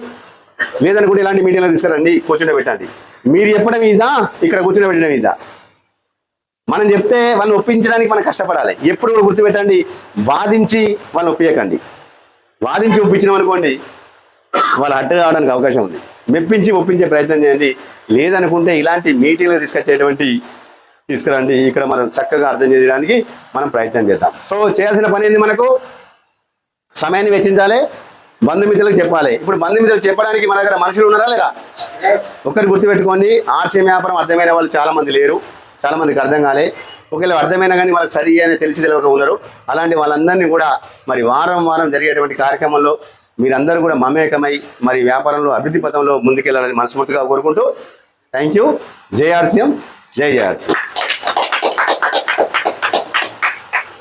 లేదనుకుంటే ఇలాంటి మీటింగ్లో తీసుకురండి, కూర్చుండబెట్టండి. మీరు చెప్పడం ఈజా, ఇక్కడ కూర్చుండబెట్టడం ఈజా. మనం చెప్తే వాళ్ళని ఒప్పించడానికి మనం కష్టపడాలి. ఎప్పుడు కూడా గుర్తుపెట్టండి, వాదించి వాళ్ళని ఒప్పించకండి. వాదించి ఒప్పించడం అనుకోండి వాళ్ళు అడ్డు కావడానికి అవకాశం ఉంది. మెప్పించి ఒప్పించే ప్రయత్నం చేయండి. లేదనుకుంటే ఇలాంటి మీటింగ్లు తీసుకురండి. ఇక్కడ మనం చక్కగా అర్థం చేయడానికి మనం ప్రయత్నం చేద్దాం. సో చేయాల్సిన పని ఏంది? మనకు సమయాన్ని వెచ్చించాలి, బంధుమిత్రులకు చెప్పాలి. ఇప్పుడు బంధుమిత్రులకు చెప్పడానికి మన దగ్గర మనుషులు ఉన్నారా లేరా? ఒక్కరి గుర్తుపెట్టుకోండి, ఆర్సీఎం వ్యాపారం అర్థమైన వాళ్ళు చాలా మంది లేరు, చాలా మందికి అర్థం కాలే. ఒకవేళ అర్థమైనా కానీ వాళ్ళకి సరిగా తెలిసి తెలియక ఉన్నారు. అలాంటి వాళ్ళందరినీ కూడా మరి వారం జరిగేటువంటి కార్యక్రమంలో మీరందరూ కూడా మమేకమై మరి వ్యాపారంలో అభివృద్ధి పథంలో ముందుకెళ్లాలని మనస్ఫూర్తిగా కోరుకుంటూ థ్యాంక్ యూ. జై ఆర్సీఎం, జై ఆర్సీఎం.